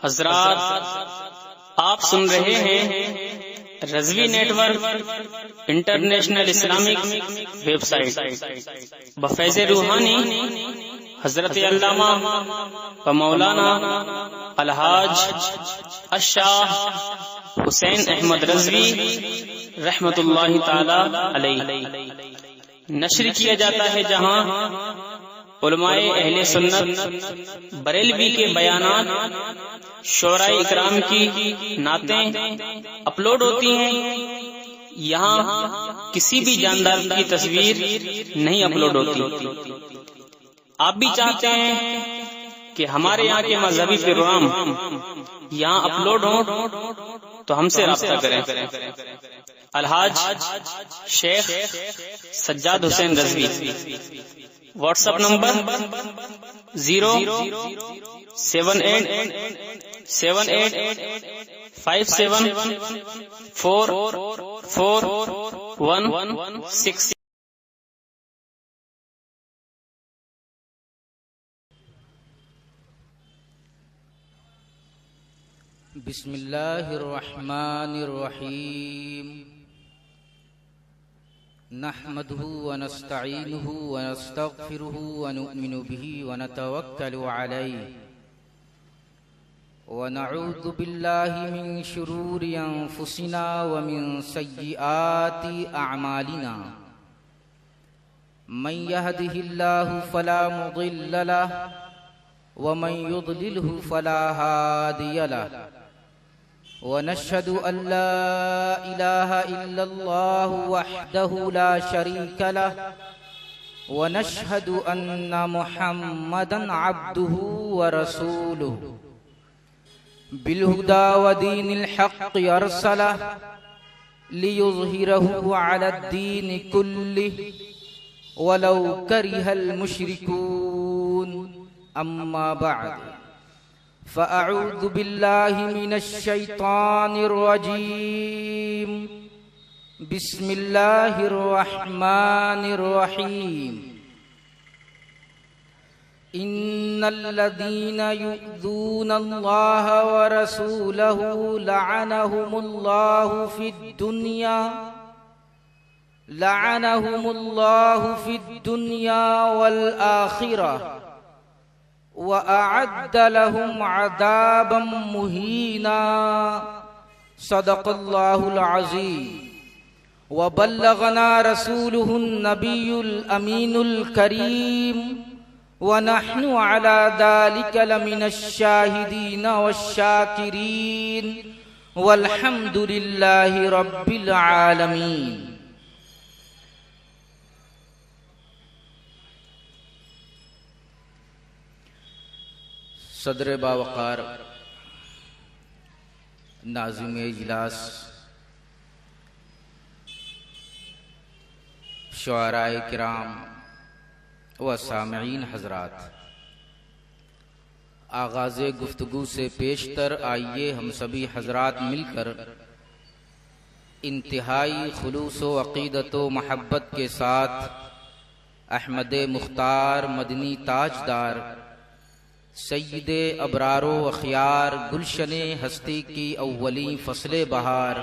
हजरात, आप सुन रहे हैं Razvi network international Islamic website बफैज़ रूहानी हजरत अल्लामा व मौलाना अलहाज अशाह हुसैन अहमद रज़वी रहमतुल्लाहि ताला अलैह नश्र किया जाता है, जहां उलमाए अहले सुन्नत बरेलवी के बयानात शोराए इकराम की नातें अपलोड होती हैं। यहाँ किसी भी जानदार की तस्वीर नहीं अपलोड होती। आप भी चाहते हैं कि हमारे यहाँ के मजहबी प्रोग्राम यहाँ अपलोड हो तो हमसे राब्ता करें। Alhaj Sheikh Sajjad Hussain Razvi, WhatsApp number 0787857444116। बिस्मिल्लाहिर्रहमानिर्रहीम। नहमदुहु व नस्तईनुहु व नस्तगफिरुहु व नु'मिनु बिही व नतवक्कलु अलैहि व नऊज़ु बिल्लाहि मिन शुरूरि अनफुसिना व मिन सय्यिआति अअमालिना। मन यहदिहिल्लाहु फला मुदिल्ल लहु व मन युद्लिलहु फला हादिय लहु। वनश्हदु अल्ला इलाहा इल्लल्लाहु वहदहु ला शरीक लहु वनश्हदु अन्ना मुहम्मदन अब्दुहु व रसूलुहु। बिलहुदा व दीनिल हक़्क़ अरसलहु लियुज़हिरहु अलद्दीनि कुल्लिहि वलौ करिहल मुश्रिकून। अम्मा बअद फ़अऊज़ु बिल्लाहि मिनश्शैतानिर्रजीम। बिस्मिल्लाहिर्रहमानिर्रहीम। इन्नल्लज़ीना यु'ज़ूनल्लाह व रसूलहु लअनहुमुल्लाहु फ़िद्दुन्या वल आखिरह व अअद्द लहुम अज़ाबन मुहीना। सदक़ल्लाहुल अज़ीम। व बल्लगना रसूलुहुन नबियुल अमीनुल करीम व नहनु अला ज़ालिका लमिनश शाहिदीन वश्शाकिरीन वल्हम्दुलिल्लाहि रब्बिल आलमीन। सदर बावकार नाज़िम इजलास, शुआराए किराम व सामईन हजरात, आगाज़े गुफ्तगू से पेशतर आइए हम सभी हजरात मिलकर इंतहाई खुलूस व अक़ीदत व महब्बत के साथ अहमद मुख्तार मदनी ताजदार सय्यदे अबरारो अखियार गुलशने हस्ती की अव्वली फसले बहार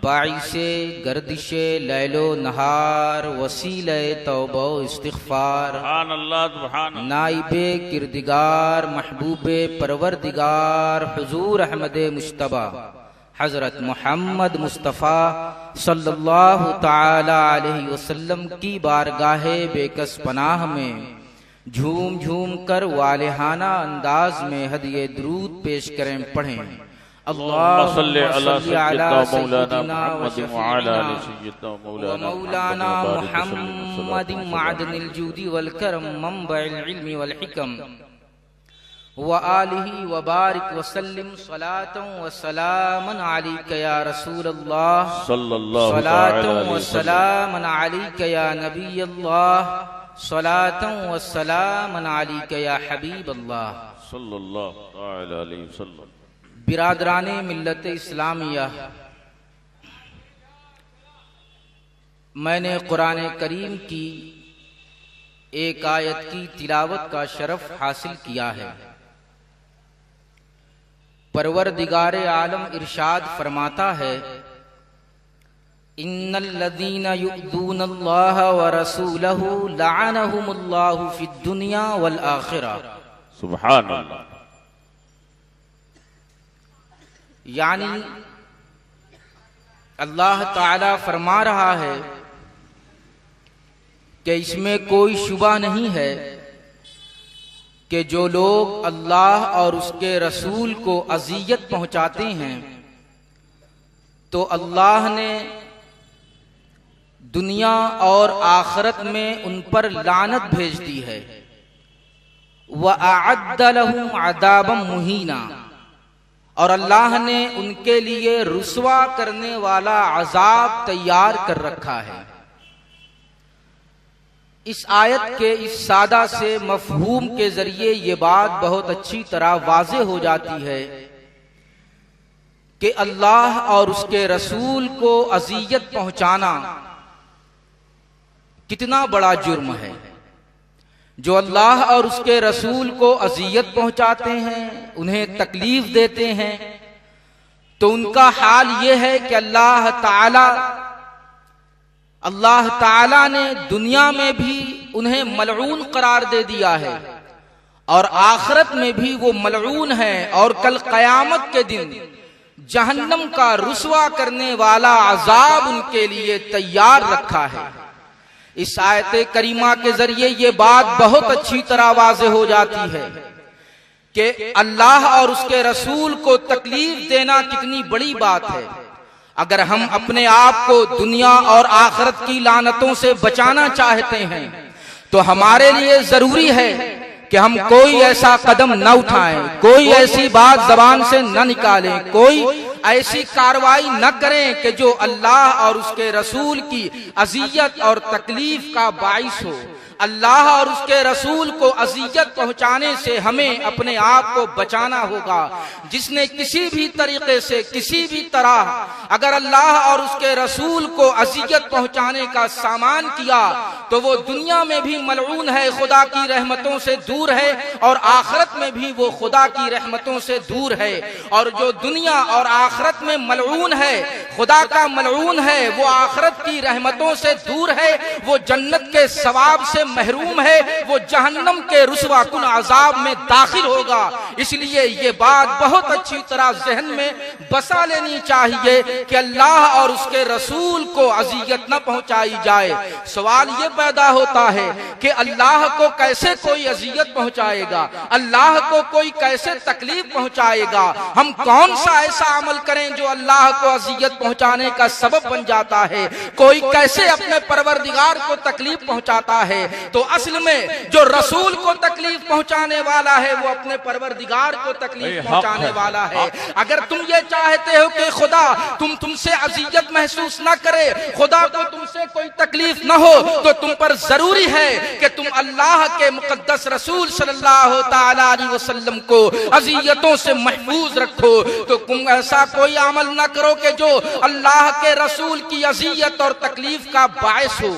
बाइसे गर्दिशे लैलो नहार वसीले तौबो इस्तिग़फ़ार नाइबे किरदिगार महबूबे परवरदिगार हुजूर अहमद मुश्तबा हजरत मोहम्मद मुस्तफ़ा सल्लल्लाहु ताला अलैहि वसल्लम की बारगाहे बेकस पनाह में झूम झूम कर वालिहाना अंदाज में हदिये दरूद पेश करें, पढ़ें। अल्लाहुम्मा सल्लि अला सय्यिदिना मौलाना मुहम्मदिन मअदनिल जूदी वल करम मंबइल इल्मी वल हिकम व आलिहि व बारिक व सल्लिम सलातन व सलामन अलैका या रसूलल्लाह सलातन व सलामन अलैका या नबीयल्लाह सलातन व सलामन अलैका या हबीब अल्लाह सल्लल्लाहु अलैहि वसल्लम। बिरादराने मिल्लत इस्लामिया, मैंने कुरान करीम की एक आयत की तिलावत का शरफ हासिल किया है। परवरदिगारे आलम इरशाद फरमाता है, इन्नल्लज़ीना युअ्ज़ूनल्लाह व रसूलहू लअनहुमुल्लाहु फिद दुनिया वल आखिरा। सुभान अल्लाह। यानी अल्लाह ताला फरमा रहा है कि इसमें कोई शुबा नहीं है कि जो लोग अल्लाह और उसके रसूल को अज़ियत पहुंचाते हैं तो अल्लाह ने दुनिया और आखिरत में उन पर लानत भेज दी है। व अअद्द लहुम अज़ाबम मुहीना, और अल्लाह ने उनके लिए रुस्वा करने वाला अजाब तैयार कर रखा है। इस आयत के इस सादा से मफहूम के जरिए ये बात बहुत अच्छी तरह वाज़ेह हो जाती है कि अल्लाह और उसके रसूल को अज़ियत पहुंचाना कितना बड़ा जुर्म है। जो अल्लाह और उसके रसूल को अज़ियत पहुंचाते हैं, उन्हें तकलीफ देते हैं, तो उनका हाल यह है कि अल्लाह ताला ने दुनिया में भी उन्हें मलऊन करार दे दिया है और आखिरत में भी वो मलऊन है, और कल क़यामत के दिन जहन्नम का रुस्वा करने वाला अजाब उनके लिए तैयार रखा है। इस आयत करीमा के जरिए ये बात बहुत अच्छी तरह वाज़ेह हो जाती है कि अल्लाह और उसके रसूल को तकलीफ देना कितनी बड़ी बात है। अगर हम अपने आप को दुनिया और आखिरत की लानतों से बचाना चाहते हैं तो हमारे लिए जरूरी है कि हम कोई ऐसा कदम न उठाएं, कोई ऐसी बात जबान से न निकालें, कोई ऐसी कार्रवाई न करें कि जो अल्लाह और उसके रसूल की अज़ियत और तकलीफ का बाइस हो। अल्लाह और उसके रसूल को अज़ियत पहुंचाने से हमें अपने आप को बचाना होगा। जिसने किसी भी तरीके से, किसी भी तरह अगर अल्लाह और उसके रसूल को अज़ियत पहुंचाने का सामान किया तो वो दुनिया में भी मलऊन है, खुदा की रहमतों से दूर है, और आखिरत में भी वो खुदा की रहमतों से दूर है। और जो दुनिया और आखिरत में मलऊन है, खुदा का मलऊन है, वो आखिरत की रहमतों से दूर है, वो जन्नत के सवाब से महरूम है, वो जहन्नम के रुस्वा कुन अजाब में दाखिल होगा। इसलिए ये बात बहुत अच्छी तरह जहन में बसा लेनी चाहिए कि अल्लाह और उसके रसूल को अज़ियत न पहुंचाई जाए। सवाल ये पैदा होता है कि अल्लाह को कैसे कोई अज़ियत पहुंचाएगा, अल्लाह को कोई कैसे तकलीफ पहुंचाएगा। हम कौन सा ऐसा अमल करें जो अल्लाह को अज़ियत पहुंचाने का सबब बन जाता है। कोई कैसे अपने परवरदिगार को तकलीफ पहुंचाता है। तो असल में जो रसूल को तकलीफ पहुंचाने वाला है वो अपने परवरदिगार को तकलीफ पहुंचाने वाला है। अगर तुम ये चाहते हो कि खुदा तुमसे अज़ियत महसूस न करे, खुदा को तुमसे कोई तकलीफ न हो, तो तुम पर जरूरी है कि तुम अल्लाह के मुकद्दस रसूल सल्लल्लाहु तआला अलैहि वसल्लम को अज़ियतों से महफूज रखो। तो तुम ऐसा कोई अमल न करो कि जो अल्लाह के रसूल की अज़ियत और तकलीफ का बायस हो।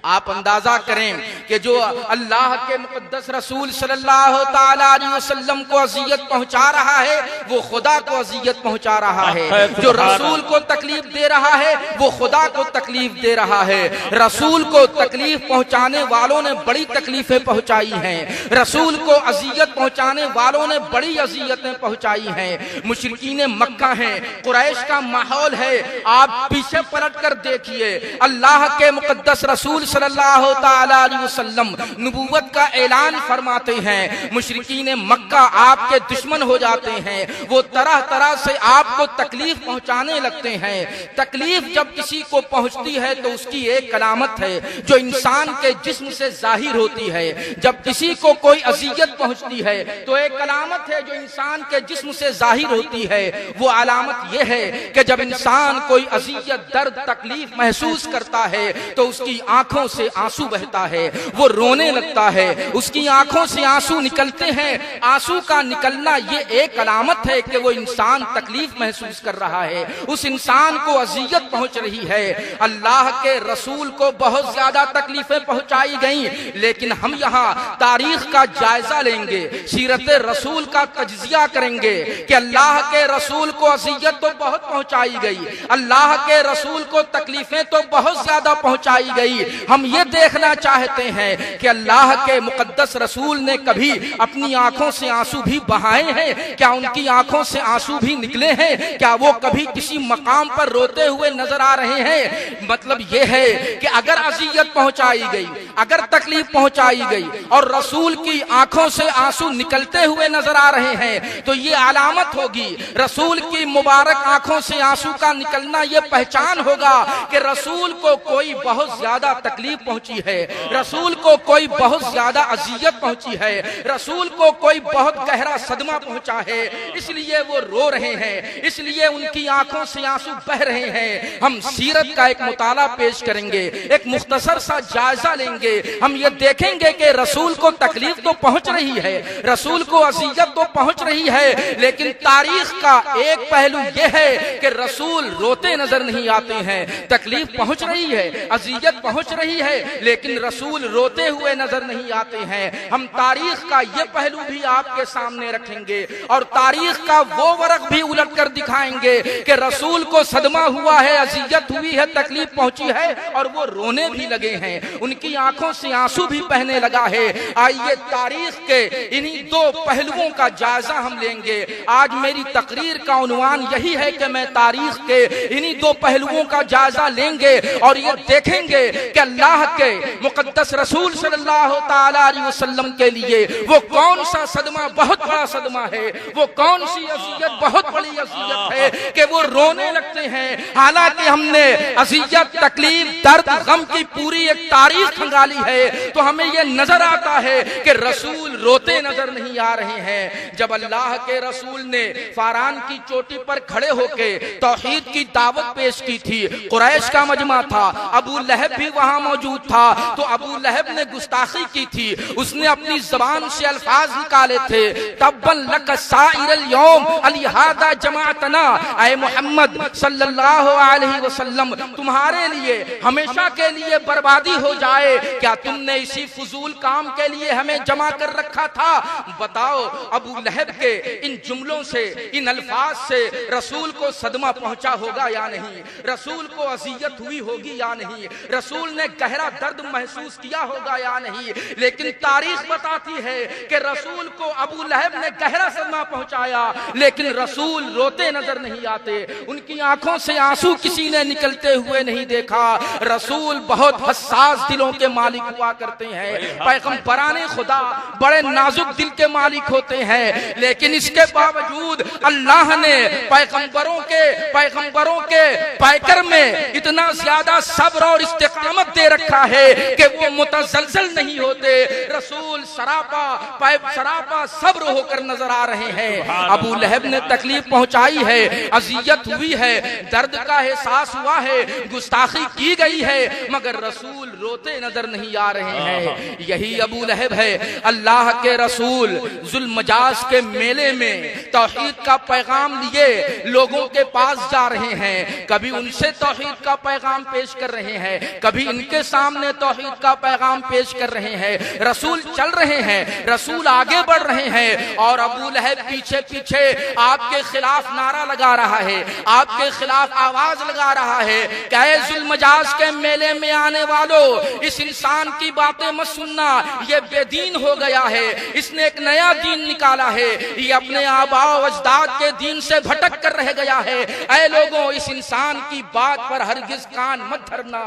आप अंदाजा करें कि जो अल्लाह के मुकद्दस रसूल सल्लल्लाहु तआला अलैहि वसल्लम को अज़ियत पहुंचा रहा है वो खुदा को अज़ियत पहुंचा रहा है। जो रसूल को तकलीफ दे रहा है वो खुदा को तकलीफ दे रहा है। रसूल को तकलीफ पहुंचाने वालों ने बड़ी तकलीफें पहुंचाई हैं, रसूल को अज़ियत पहुंचाने वालों ने बड़ी अज़ियतें पहुंचाई हैं। मुशरिकीन मक्का हैं, कुरैश का माहौल है। आप पीछे पलट कर देखिए, अल्लाह के मुकद्दस रसूल सल्लल्लाहु तआला अलैहि वसल्लम नबूवत का ऐलान फरमाते हैं, मुशरिकीन मक्का आपके दुश्मन हो जाते हैं। वो तरह तरह से आपको तकलीफ पहुंचाने लगते हैं। तकलीफ जब किसी को पहुंचती है तो उसकी एक अलामत है जो इंसान के जिस्म से जाहिर होती है। जब किसी को कोई अज़ियत पहुंचती है तो एक अलामत है जो इंसान के जिस्म से जाहिर होती है। वो अलामत यह है कि जब इंसान कोई अज़ियत, दर्द, तकलीफ महसूस करता है तो उसकी आंखों आंखों से आंसू बहता है, वो रोने लगता है, उसकी आंखों से आंसू निकलते हैं। आंसू का निकलना ये एक अलामत है कि वो इंसान तकलीफ महसूस कर रहा है, उस इंसान को अजियत पहुंच रही है। अल्लाह के रसूल को बहुत ज्यादा तकलीफें पहुंचाई गई, लेकिन हम यहाँ तारीख का जायजा लेंगे, सीरत रसूल का तज्जिया करेंगे कि अल्लाह के रसूल को अजियत तो बहुत पहुंचाई गई, अल्लाह के रसूल को तकलीफें तो बहुत ज्यादा पहुंचाई गई। हम ये देखना चाहते हैं कि अल्लाह के मुकद्दस रसूल ने कभी अपनी आंखों से आंसू भी बहाए हैं? क्या उनकी आंखों से आंसू भी निकले हैं? क्या वो कभी किसी मकाम पर रोते हुए नजर आ रहे हैं? मतलब ये है कि अगर अजियत पहुंचाई गई, अगर तकलीफ पहुंचाई गई और रसूल की आंखों से आंसू निकलते हुए नजर आ रहे हैं, तो ये अलामत होगी, रसूल की मुबारक आंखों से आंसू का निकलना ये पहचान होगा कि रसूल को कोई बहुत ज्यादा तकलीफ पहुंची है, रसूल को कोई बहुत ज्यादा अजियत पहुंची है, रसूल को कोई बहुत गहरा सदमा पहुंचा है, इसलिए वो रो रहे हैं, इसलिए उनकी आंखों से आंसू बह रहे हैं। हम सीरत का एक मुताला पेश करेंगे, एक मुख्तसर सा जायजा लेंगे। हम ये देखेंगे कि रसूल को तकलीफ तो पहुंच रही है, रसूल को अजियत तो पहुंच रही है, लेकिन तारीख का एक पहलू यह है कि रसूल रोते नजर नहीं आते हैं। तकलीफ पहुंच रही है, अजियत पहुंच रही है, लेकिन रसूल रोते हुए नजर नहीं आते हैं। हम तारीख का ये पहलू भी आपके सामने रखेंगे और तारीख का वो वर्क भी उलट कर दिखाएंगे कि रसूल को सदमा हुआ है, अजियत हुई है, तकलीफ पहुंची है और वो रोने भी लगे हैं, उनकी आंखों से आंसू भी बहने लगा है। आइए तारीख के इन्हीं दो पहलुओं का जायजा हम लेंगे। आज मेरी तकरीर का उन्वान यही है कि मैं तारीख के इन्हीं दो पहलुओं का जायजा लेंगे और ये देखेंगे कि अल्लाह के मुकद्दस रसूल सल्लल्लाहु ताला अलैहि वसल्लम के लिए वो कौन सा सदमा बहुत बड़ा सदमा है, वो कौन सी अजियत बहुत बड़ी अजियत है कि वो रोने लगते हैं। हालांकि हमने अजियत, तकलीफ, दर्द, गम की पूरी एक तारीख खंगाली है, तो हमें ये नजर आता है कि रसूल रोते नजर नहीं आ रहे हैं। जब अल्लाह के रसूल ने फारान की चोटी पर खड़े होके तौहीद की दावत पेश की थी, कुरैश का मजमा था, अबू लहब भी वहां मौजूद था, तो अबू लहब ने गुस्ताखी की थी, उसने अपनी जबान से अल्फाज निकाले थे, तब्बन लक साइरल यौम अलिहादा जमाअतना, ऐ मोहम्मद सल्लल्लाहु अलैहि वसल्लम तुम्हारे लिए हमेशा के लिए बर्बादी हो जाए, क्या तुमने इसी फजूल काम के लिए हमें जमा कर रखा था? बताओ, अबू लहब के इन जुमलों से, इन अल्फाज से रसूल को सदमा पहुंचा होगा या नहीं? रसूल को अजियत हुई होगी या नहीं? रसूल ने गहरा दर्द महसूस किया होगा या नहीं? लेकिन तारीख बताती है कि रसूल को अबू लहब ने गहरा सदमा पहुंचाया, लेकिन रसूल रोते नजर नहीं आते, उनकी आंखों से आंसू किसी ने निकलते हुए नहीं देखा। रसूल बहुत हसास दिलों के मालिक हुआ करते हैं, पैगंबराने खुदा बड़े नाजुक दिल के मालिक होते हैं, लेकिन इसके बावजूद अल्लाह ने पैगंबरों के पैकर में इतना ज्यादा सब्र और इस्तिकामत दे रखा है कि वो मुतजलजल नहीं होते। रसूल सरापा सब्र होकर नजर आ रहे हैं। अबू लहब ने तकलीफ पहुंचाई है, अजियत हुई है, दर्द का एहसास हुआ है, गुस्ताखी की गई है, मगर रसूल रोते नजर नहीं आ रहे हैं। यही अबू लहब है। अल्लाह के रसूल जुल्मजाज के मेले में तौहीद का पैगाम लिए लोगों के पास जा रहे हैं, कभी उनसे तौहीद का पैगाम पेश कर रहे हैं, कभी इनके सामने तौहीद का पैगाम पेश कर रहे हैं। रसूल चल रहे हैं, रसूल आगे बढ़ रहे हैं और अबू लहब पीछे पीछे आपके खिलाफ नारा लगा रहा है, आपके खिलाफ आवाज लगा रहा है, क्या जुल्मजाज के मेले में आने वालों, इस इंसान की बातें मत सुनना, ये बेदीन हो गया है, इसने एक नया दीन निकाला है, ये अपने आबाओ अजदाद के दीन से भटक कर रह गया है। ऐ लोगों, इस इंसान की बात पर हरगिज कान मत धरना।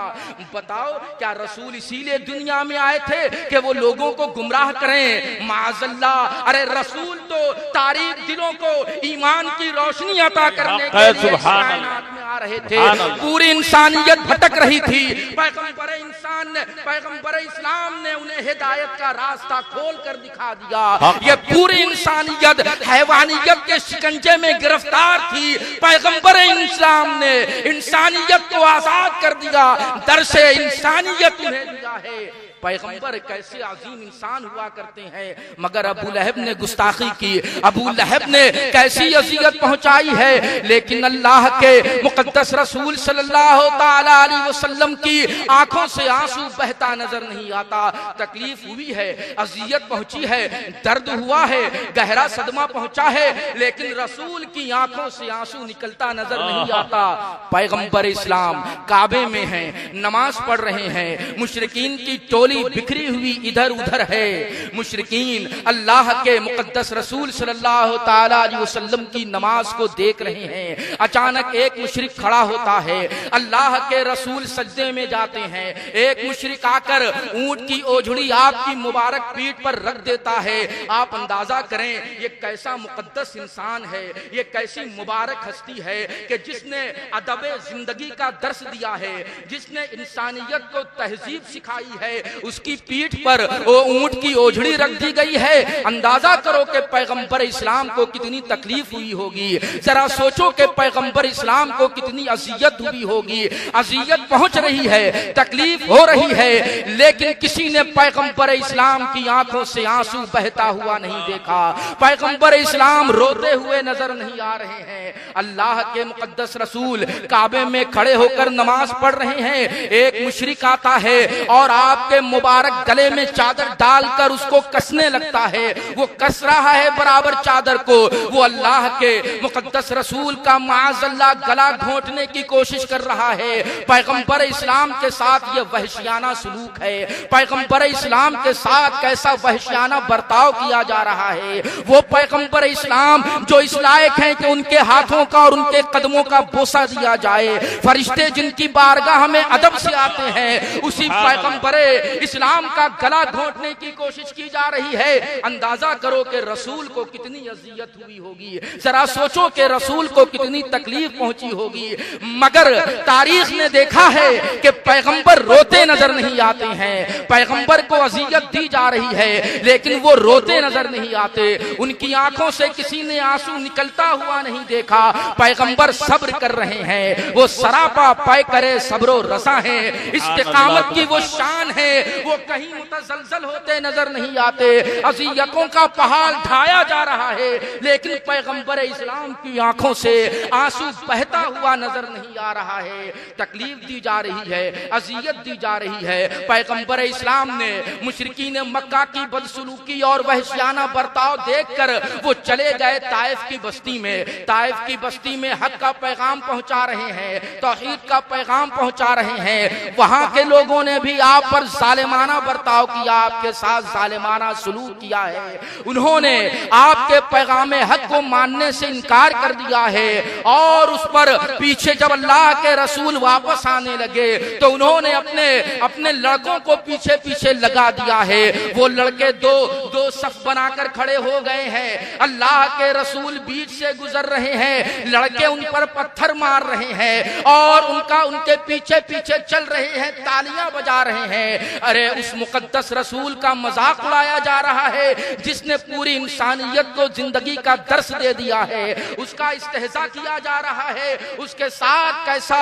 बताओ, क्या रसूल इसीलिए दुनिया में आए थे कि वो लोगों को गुमराह करें? माअज़ल्लाह, अरे रसूल तो तारीख दिलों को ईमान की रोशनी अता करने के लिए कायनात में आ रहे थे, पूरी इंसानियत भटक रही थी। पैगंबर इस्लाम ने उन्हें हिदायत का रास्ता खोल कर दिखा दिया। ये पूरी इंसानियत हैवानियत के शिकंजे में गिरफ्तार थी, पैगंबर इस्लाम ने इंसानियत को आजाद कर दिया, दर्से इंसानियत उन्हें दिया है। पैगंबर कैसे अजीम इंसान हुआ करते हैं, मगर अबू लहब ने गुस्ताखी की, अबू लहब ने कैसी अजियत पहुंचाई है। लेकिन अल्लाह के मुकद्दस रसूल सल्लल्लाहु ताला अलैहि वसल्लम की आंखों से आंसू बहता नजर नहीं आता। तकलीफ हुई है, अजियत पहुंची है, दर्द हुआ है, गहरा सदमा पहुंचा है, लेकिन रसूल की आंखों से आंसू निकलता नजर नहीं आता। पैगंबर इस्लाम काबे में हैं, नमाज पढ़ रहे हैं, मुशरिकीन की टोली बिखरी हुई इधर उधर है। मुशरिकीन अल्लाह के मुकद्दस रसूल सल्लल्लाहु ताला अलैहि वसल्लम की नमाज को देख रहे हैं। अचानक एक मुशरिक खड़ा होता है, अल्लाह के रसूल सजदे में जाते हैं। एक मुशरिक आकर ऊंट की ओझड़ी आपकी मुबारक पीठ पर रख देता है। आप अंदाजा करें ये कैसा मुकद्दस इंसान है, ये कैसी मुबारक हस्ती है कि जिसने अदब जिंदगी का दर्स दिया है, जिसने इंसानियत को तहजीब सिखाई है, उसकी पीठ पर वो ऊंट की ओझड़ी रख दी गई है। अंदाजा करो कि पैगंबर इस्लाम को कितनी तकलीफ हुई होगी। जरा सोचो कि पैगंबर इस्लाम को कितनी अजियत हुई होगी। अजियत पहुंच रही है, तकलीफ हो रही है, लेकिन किसी ने पैगंबर इस्लाम की आंखों से आंसू बहता हुआ नहीं देखा। पैगंबर इस्लाम रोते हुए नजर नहीं आ रहे हैं। अल्लाह के मुकद्दस रसूल काबे में खड़े होकर नमाज पढ़ रहे हैं। एक मुशरिक आता है और आपके मुबारक गले में चादर डालकर उसको कसने लगता है। वो कस रहा है बराबर चादर को, वो अल्लाह के मुकद्दस रसूल का माअज़ल्लाह गला घोंटने की कोशिश कर रहा है। पैगंबर इस्लाम के साथ ये वहशियाना सलूक है। पैगंबर इस्लाम के साथ कैसा वहशियाना बर्ताव किया जा रहा है। वो पैगंबर इस्लाम जो इस लायक हैं कि उनके हाथों का और उनके कदमों का बोसा दिया जाए। फरिश्ते जिनकी बारगाह में अदब से आते हैं, उसी पैगंबर इस्लाम का गला घोंटने की कोशिश की जा रही है। अंदाजा करो कि रसूल को कितनी अजियत हुई होगी। जरा सोचो कि रसूल को कितनी तकलीफ पहुंची होगी। मगर तारीख ने देखा है कि पैगंबर रोते नजर नहीं आते हैं। पैगंबर को अजियत दी जा रही है, लेकिन वो रोते नजर नहीं आते। उनकी आंखों से किसी ने आंसू निकलता हुआ नहीं देखा। पैगंबर सब्र कर रहे हैं। वो सरापा पाए करे सब्रो रसा है। इस्तिकामत की वो शान है, वो कहीं मुतजलजल होते नजर नहीं आते। अज़ियतों का पहाड़ ढाया जा रहा है, लेकिन पैगंबर इस्लाम की आंखों से आंसू बहता हुआ नजर नहीं आ रहा है। तकलीफ दी जा रही है, अज़ियत दी जा रही है। पैगंबर इस्लाम ने मुशरिकीन मक्का की बदसलूकी और वहशियाना बर्ताव देखकर वो चले गए ताइफ की बस्ती में। ताइफ की बस्ती में हक का पैगाम पहुंचा रहे हैं, तौहीद का पैगाम पहुंचा रहे हैं। वहां के लोगों ने भी आप पर जालिमाना बर्ताव किया, आपके साथ जालिमाना सलूक किया है। उन्होंने आपके पैगाम हक को मानने से इनकार कर दिया है। और उस पर पीछे जब अल्लाह के रसूल वापस आने लगे तो उन्होंने अपने लड़कों को पीछे पीछे लगा दिया है। वो लड़के दो सफ बनाकर खड़े हो गए हैं। अल्लाह के रसूल बीच से गुजर रहे हैं। लड़के उन पर पत्थर मार रहे हैं और उनके पीछे पीछे चल रहे हैं, तालियां बजा रहे हैं। अरे उस मुकद्दस रसूल का मजाक उड़ाया जा रहा है जिसने पूरी इंसानियत को जिंदगी का दर्स दे दिया है। उसका इस्तेहजा किया जा रहा है। उसके साथ कैसा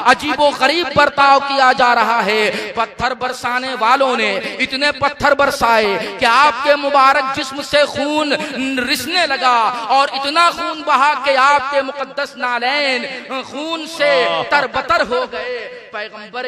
अजीबो गरीब बर्ताव किया जा रहा है। पत्थर बरसाने वालों ने इतने पत्थर बरसाए कि आपके मुबारक जिस्म से खून रिसने लगा और इतना खून बहा कि आपके मुकद्दस नालैन खून से तरबतर हो गए। पैगंबर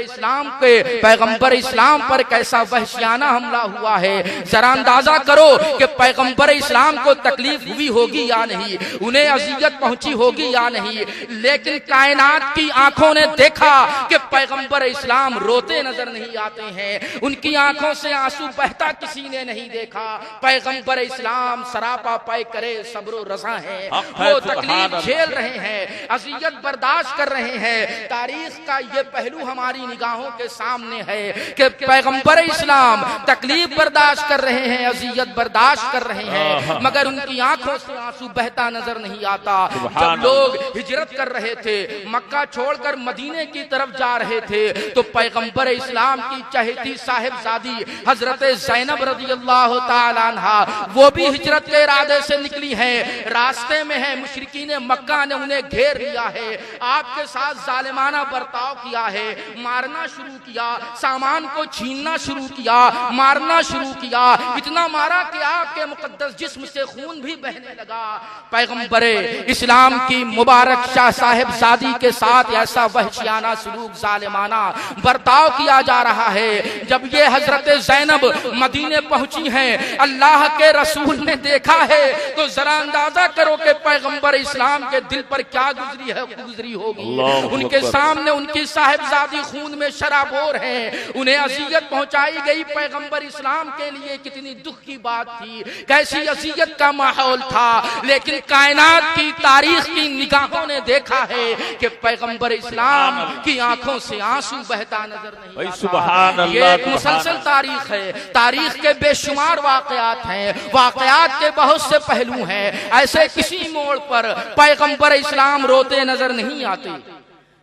इस्लाम पर कैसा वहशियाना हमला हुआ है। जरा अंदाजा करो कि पैगंबर इस्लाम को तकलीफ हुई होगी या नहीं, उन्हें अजियत पहुंची होगी या नहीं। लेकिन कायनात की आंखों ने देखा कि पैगंबर इस्लाम रोते नजर नहीं आते हैं, उनकी आंखों से आंसू बहता किसी ने नहीं देखा। पैगंबर इस्लाम सरापा पाए करे सब्र रज़ा है, वो तकलीफ झेल रहे हैं, अज़ियत बर्दाश्त कर रहे हैं। तारीख का ये पहलू हमारी निगाहों के सामने है कि पैगंबर इस्लाम तकलीफ बर्दाश्त कर रहे हैं, अज़ियत बर्दाश्त कर रहे हैं, मगर उनकी आंखों से आंसू बहता नजर नहीं आता। जब लोग हिजरत कर रहे थे, मक्का छोड़कर मदीने की तरफ जा रहे थे, तो पैगंबर इस्लाम की चहेती साहिबजादी हजरत ज़ैनब रज़ियल्लाहु ताला अन्हा वो भी हिजरत के इरादे से निकली हैं। रास्ते में है, मुशरिकीन मक्का ने उन्हें घेर लिया है, आपके साथ जालिमाना बर्ताव किया है, मारना शुरू किया, सामान को छीनना शुरू किया, मारना शुरू किया, इतना मारा कि आपके मुकद्दस जिस्म से खून भी बहने लगा। पैगंबर इस्लाम की मुबारक शाह साहिबजादी के साथ ऐसा वहशियाना सलूक, जालिमाना बर्ताव किया जा रहा है। जब ये हजरत ज़ैनब मदीने पहुंची हैं, अल्लाह के रसूल ने देखा है, तो जरा अंदाजा करो कि पैगंबर इस्लाम के दिल पर क्या गुजरी होगी। उनके सामने उनकी साहिबजादी खून में शराबोर है, उन्हें अज़ियत पहुंचाई गई। पैगंबर इस्लाम के लिए कितनी दुख की बात थी, कैसी अज़ियत का माहौल था, लेकिन कायनात की तारीख की निगाहों ने देखा है कि पैगंबर इस्लाम की आंखों से आंसू बहता नजर नहीं आता। ये एक मुसलसल तारीख है, तारीख के बेशुमार वाकयात हैं, वाकयात के बहुत से पहलू हैं। ऐसे किसी मोड़ पर पैगंबर इस्लाम रोते नजर नहीं आते,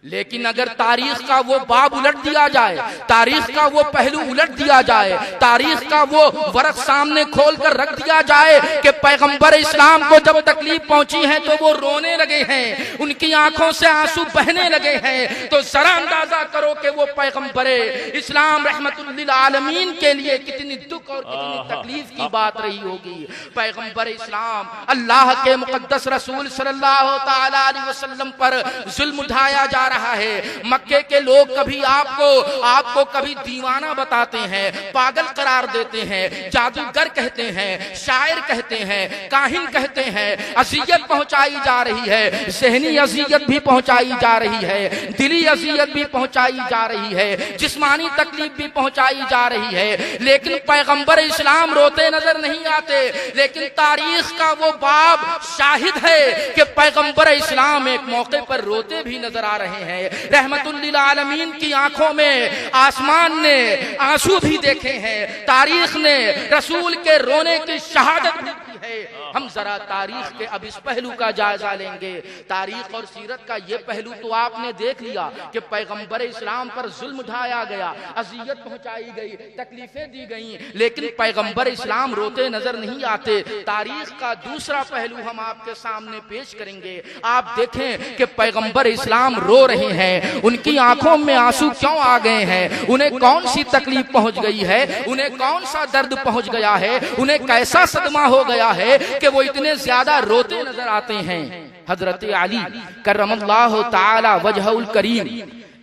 लेकिन अगर तारीख का वो बाब उलट दिया जाए, तारीख का वो पहलू उलट दिया जाए, तारीख का वो वर्क सामने खोल कर रख दिया जाए कि पैगंबर इस्लाम को जब तकलीफ पहुंची है तो वो रोने लगे हैं, उनकी आंखों से आंसू बहने लगे हैं, तो जरा अंदाजा करो कि वो पैगंबर इस्लाम रहमतुल लिल आलमीन के लिए कितनी दुख और कितनी तकलीफ की बात रही होगी। पैगंबर इस्लाम अल्लाह के मुकद्दस रसूल सल्लल्लाहु ताला अलैहि वसल्लम पर जुल्म उठाया जा रहा है। मक्के के लोग कभी आपको कभी दीवाना बताते हैं, पागल करार देते हैं, जादूगर कहते हैं, शायर कहते हैं, काहिन कहते हैं। अज़ियत पहुंचाई जा रही है, ज़हनी अज़ियत भी पहुंचाई जा रही है, दिली अज़ियत भी पहुंचाई जा रही है, जिस्मानी तकलीफ भी पहुंचाई जा रही है, लेकिन पैगंबर इस्लाम रोते नजर नहीं आते। लेकिन तारीख का वो बाब शाहिद है कि पैगंबर इस्लाम एक मौके पर रोते भी नजर आ रहे हैं। रहमतुल लिल आलमीन की आंखों में आसमान ने आंसू भी देखे हैं, तारीख ने रसूल के रोने की शहादत भी की है। हम जरा तारीख के अब इस पहलू का जायजा लेंगे। तारीख और सीरत का ये पहलू तो आपने देख लिया कि पैगंबर इस्लाम पर जुल्म उठाया गया, अज़ियत पहुंचाई गई, तकलीफें दी गई, लेकिन पैगंबर इस्लाम रोते नजर नहीं आते। तारीख का दूसरा पहलू हम आपके सामने पेश करेंगे। आप देखें कि पैगंबर इस्लाम रो रहे हैं, उनकी आंखों में आंसू क्यों आ गए हैं, उन्हें कौन सी तकलीफ पहुंच गई है, उन्हें कौन सा दर्द पहुंच गया है, उन्हें कैसा सदमा हो गया है कि वो इतने ज्यादा रोते नजर आते हैं। हजरत अली करमल्लाहु ताला वजहुल करीम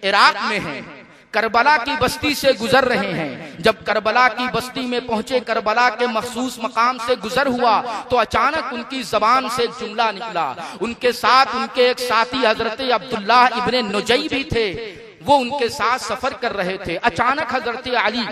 इराक में हैं, करबला की बस्ती से गुजर रहे हैं। जब करबला की बस्ती में पहुंचे, करबला के मखसूस मकाम से गुजर हुआ, तो अचानक उनकी जबान से एक जुमला निकला। उनके साथ उनके एक साथी हजरत अब्दुल्लाह इब्ने नुजई भी थे, वो उनके साथ सफर कर रहे थे। अचानक हजरत अली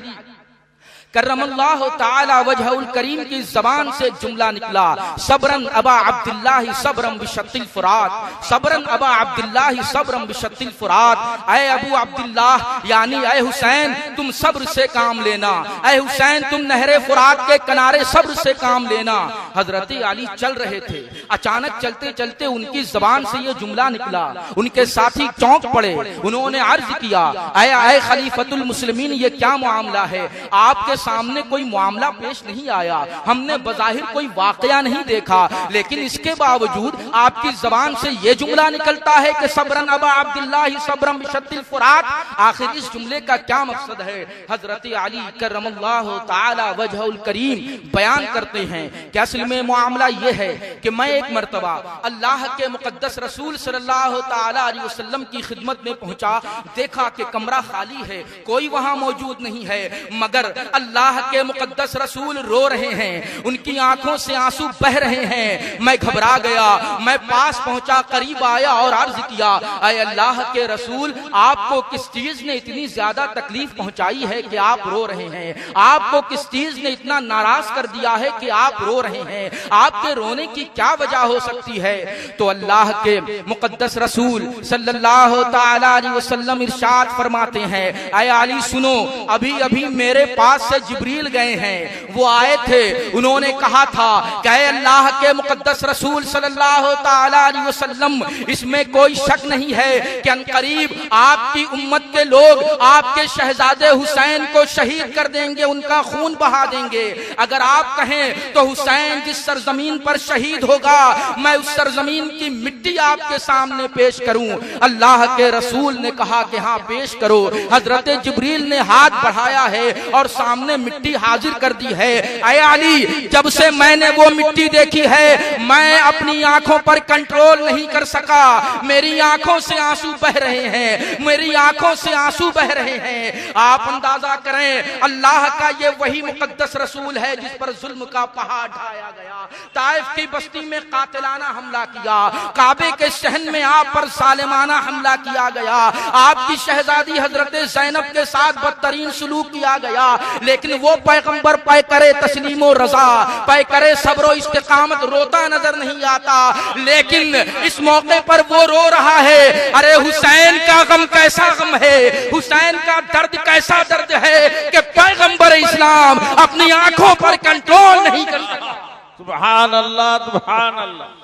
करमल्लाहु ताला वजहुल करीम की जबान से एक जुमला निकला, सबरन अबा अब्दुल्लाह सबरम बिशत्तिल फुरात, सबरन अबा अब्दुल्लाह सबरम बिशत्तिल फुरात। ऐ अबू अब्दुल्लाह यानी ऐ हुसैन, तुम सब्र से काम लेना, ऐ हुसैन तुम नहरे फुरात के किनारे सब्र से काम लेना। हजरत अली चल रहे थे, अचानक चलते चलते उनकी जबान से ये जुमला निकला। उनके साथी चौंक पड़े, उन्होंने अर्ज किया, ऐ खलीफतुल मुस्लिमीन, ये क्या मामला है? आपके सामने कोई मामला पेश नहीं आया, हमने बज़ाहिर कोई वाकया नहीं देखा, लेकिन इसके बावजूद आपकी जबान से ये जुमला निकलता है कि सबरन अबा अब्दुल्लाह सबरम बिशत्तिल फुरात। आखिर इस जुमले का क्या मकसद है? हजरत अली करमल्लाहु ताला वजहुल करीम बयान करते हैं कि असल में मामला ये है कि मैं एक मर्तबा अल्लाह के मुकद्दस रसूल सल्लल्लाहु ताला अलैहि वसल्लम की खिदमत में पहुंचा, देखा कि कमरा खाली है, कोई वहां मौजूद नहीं है, मगर अल्लाह के मुकद्दस रसूल रो रहे हैं, उनकी आंखों से आंसू बह रहे हैं। मैं घबरा गया, मैं पास पहुंचा, करीब आया और अर्ज किया, ऐ अल्लाह के रसूल, आपको किस चीज ने इतनी ज्यादा तकलीफ पहुंचाई है कि आप रो रहे हैं? आपको किस चीज ने इतना नाराज कर दिया है कि आप रो रहे हैं? आपके रोने की क्या वजह हो सकती है? तो अल्लाह के मुकद्दस रसूल सल्लल्लाहु तआला अलैहि वसल्लम इरशाद फरमाते हैं, ऐ अली सुनो, अभी अभी मेरे पास से जिब्रील गए हैं, वो आए थे, उन्होंने कहा था कि ऐ अल्लाह के मुकद्दस रसूल सल्लल्लाहु तआला अलैहि वसल्लम, इसमें कोई शक नहीं है कि अनकरीब आपकी उम्मत के लोग आपके शहजादे हुसैन को शहीद कर देंगे, उनका खून बहा देंगे। अगर आप कहें तो हुसैन जिस सरजमीन पर शहीद होगा, मैं उस सरजमीन की मिट्टी आपके सामने पेश करूं। अल्लाह के रसूल ने कहा कि हाँ पेश करो। हजरत जिब्रील ने हाथ बढ़ाया है और सामने मिट्टी हाजिर कर दी है। ऐ अली, जब से मैंने वो मिट्टी देखी है, मैं अपनी आंखों पर कंट्रोल नहीं कर सका, मेरी आंखों से आंसू बह रहे हैं, मेरी आंखों से आंसू बह रहे हैं। आप अंदाजा करें, अल्लाह का ये वही मुकद्दस रसूल है जिस पर जुल्म का पहाड़ ढाया गया, ताइफ की बस्ती में कातिलाना हमला किया, काबे के शहन में आप पर सालिमाना हमला किया गया, आपकी शहजादी हजरत ज़ैनब के साथ बदतरीन सलूक किया गया, लेकिन वो पैगंबर पे करे तस्लीम रजा, पे करे सब्र इस्तिकामत रोता नजर नहीं आता। लेकिन इस मौके पर वो रो रहा है। अरे हुसैन का गम कैसा गम है, हुसैन का दर्द कैसा दर्द है कि पैगंबर इस्लाम अपनी आंखों पर कंट्रोल नहीं कर सका। सुभान अल्लाह, सुभान अल्लाह।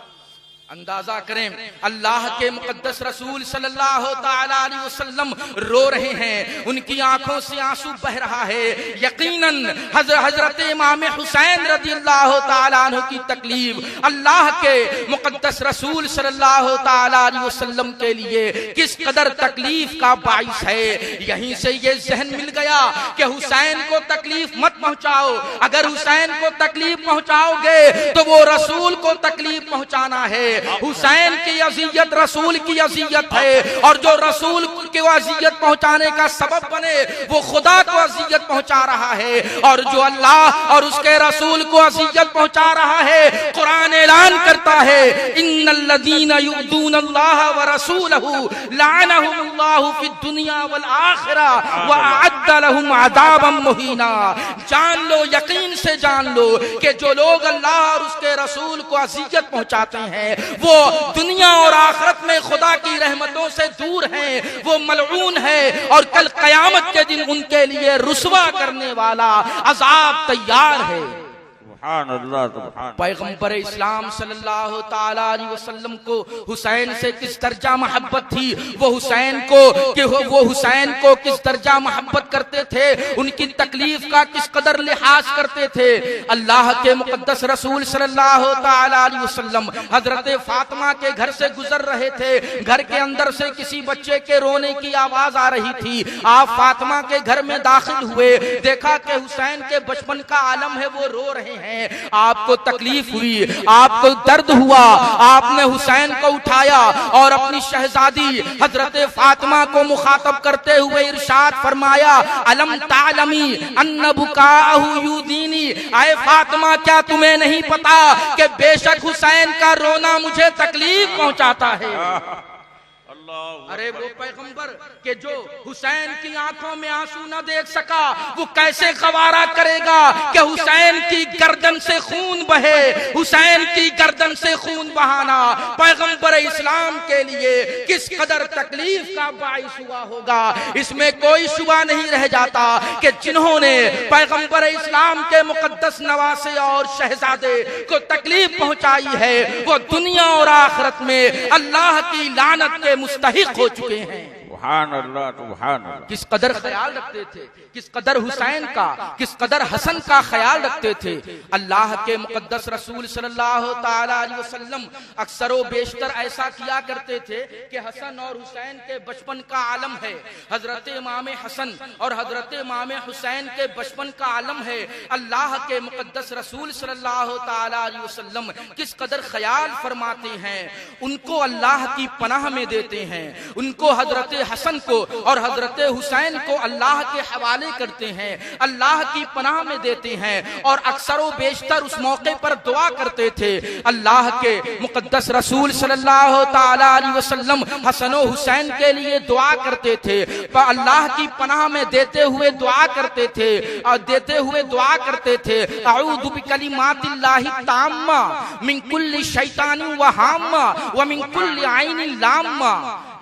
अंदाजा करें, अल्लाह के मुकद्दस रसूल सल्लल्लाहु तआला अलैहि वसल्लम रो रहे हैं, उनकी आंखों से आंसू बह रहा है। यकीनन हजरत इमाम हुसैन रज़ियल्लाहु तआला अन्हु की तकलीफ अल्लाह के मुकद्दस रसूल सल्लल्लाहु तआला अलैहि वसल्लम के लिए किस कदर तकलीफ का बाइस है। यहीं से ये जहन मिल गया कि हुसैन को तकलीफ मत पहुंचाओ। अगर हुसैन को तकलीफ पहुंचाओगे तो वो रसूल को तकलीफ पहुंचाना है। हुसैन की अज़ियत रसूल की अज़ियत है, और जो रसूल को अज़ियत पहुंचाने का सबब बने वो खुदा को अज़ियत पहुंचा रहा है, और जो अल्लाह और उसके रसूल को अज़ियत पहुंचा रहा है, कुरान ऐलान करता है, इन्नल्लज़ीना युअद्दूनल्लाह व रसूलहु लअनहुमुल्लाहु फिद दुनिया वल आखिरा व अअद्द लहुम अज़ाबम मुहीना। जान लो, यकीन से जान लो कि जो लोग अल्लाह और उसके रसूल को अज़ियत पहुंचाते हैं वो दुनिया और आखिरत में खुदा की रहमतों से दूर हैं, वो मलऊन है, और कल कयामत के दिन उनके लिए रुसवा करने वाला अजाब तैयार है। पैगंबर इस्लाम सल्लल्लाहु तआला अलैहि वसल्लम को हुसैन से किस दर्जा मोहब्बत थी, वो हुसैन को किस दर्जा मोहब्बत करते थे, उनकी तकलीफ का किस कदर लिहाज करते थे। अल्लाह के मुकद्दस रसूल सल्लल्लाहु तआला अलैहि वसल्लम हजरत फातिमा के घर से गुजर रहे थे। घर के अंदर से किसी बच्चे के रोने की आवाज आ रही थी। आप फातिमा के घर में दाखिल हुए, देखा कि हुसैन के बचपन का आलम है, वो रो रहे हैं। आपको तकलीफ हुई, आपको दर्द हुआ, आपने हुसैन को उठाया और अपनी शहजादी हजरत फातिमा को मुखातब करते हुए इरशाद फरमाया, अलम तालमी अन्न बुकाहु युदीनी, आए फातिमा क्या तुम्हें नहीं पता कि बेशक हुसैन का रोना मुझे तकलीफ पहुंचाता है। अरे वो पैगंबर के जो हुसैन की आंखों में आंसू न देख सका, वो कैसे गवारा करेगा कि हुसैन की गर्दन से खून बहे। हुसैन की गर्दन से खून बहाना पैगंबर इस्लाम के लिए किस कदर तकलीफ का बाइस हुआ होगा, इसमें कोई शुबा नहीं रह जाता कि जिन्होंने पैगंबर इस्लाम के मुकद्दस नवासे और शहजादे को तकलीफ पहुंचाई है, वो दुनिया और आखिरत में अल्लाह की लानत के मुस्तहिक हो चुके हैं। सुभान अल्लाह, सुभान अल्लाह। किस कदर ख्याल रखते थे, किस कदर हुसैन का, किस कदर हसन का ख्याल रखते थे। अल्लाह के मुकद्दस रसूल सल्लल्लाहु तआला अलैहि वसल्लम अक्सर व बेशतर ऐसा किया करते थे कि हसन और हुसैन के बचपन का आलम है, हजरत इमाम हसन और हजरत इमाम हुसैन के बचपन का आलम है। अल्लाह के मुकद्दस रसूल सल्लल्लाहु तआला अलैहि वसल्लम किस कदर ख्याल फरमाते हैं, उनको अल्लाह की पनाह में देते हैं, उनको हजरत हसन को और हजरत हुसैन को अल्लाह के हवाले करते हैं, अल्लाह की पनाह में देते हैं और अक्सर व बेशतर उस मौके पर दुआ करते थे। अल्लाह के मुकद्दस रसूल सल्लल्लाहु ताला अलैहि वसल्लम हसन व हुसैन के लिए दुआ करते थे, पर अल्लाह की पनाह में देते हुए दुआ करते थे और देते हुए दुआ करते थे अऊज़ु बिकलिमातिल्लाहि ताम्मा मिन कुल्ली शैतानिन व हाम्मा व मिन कुल्ली आइनिन लाम्मा।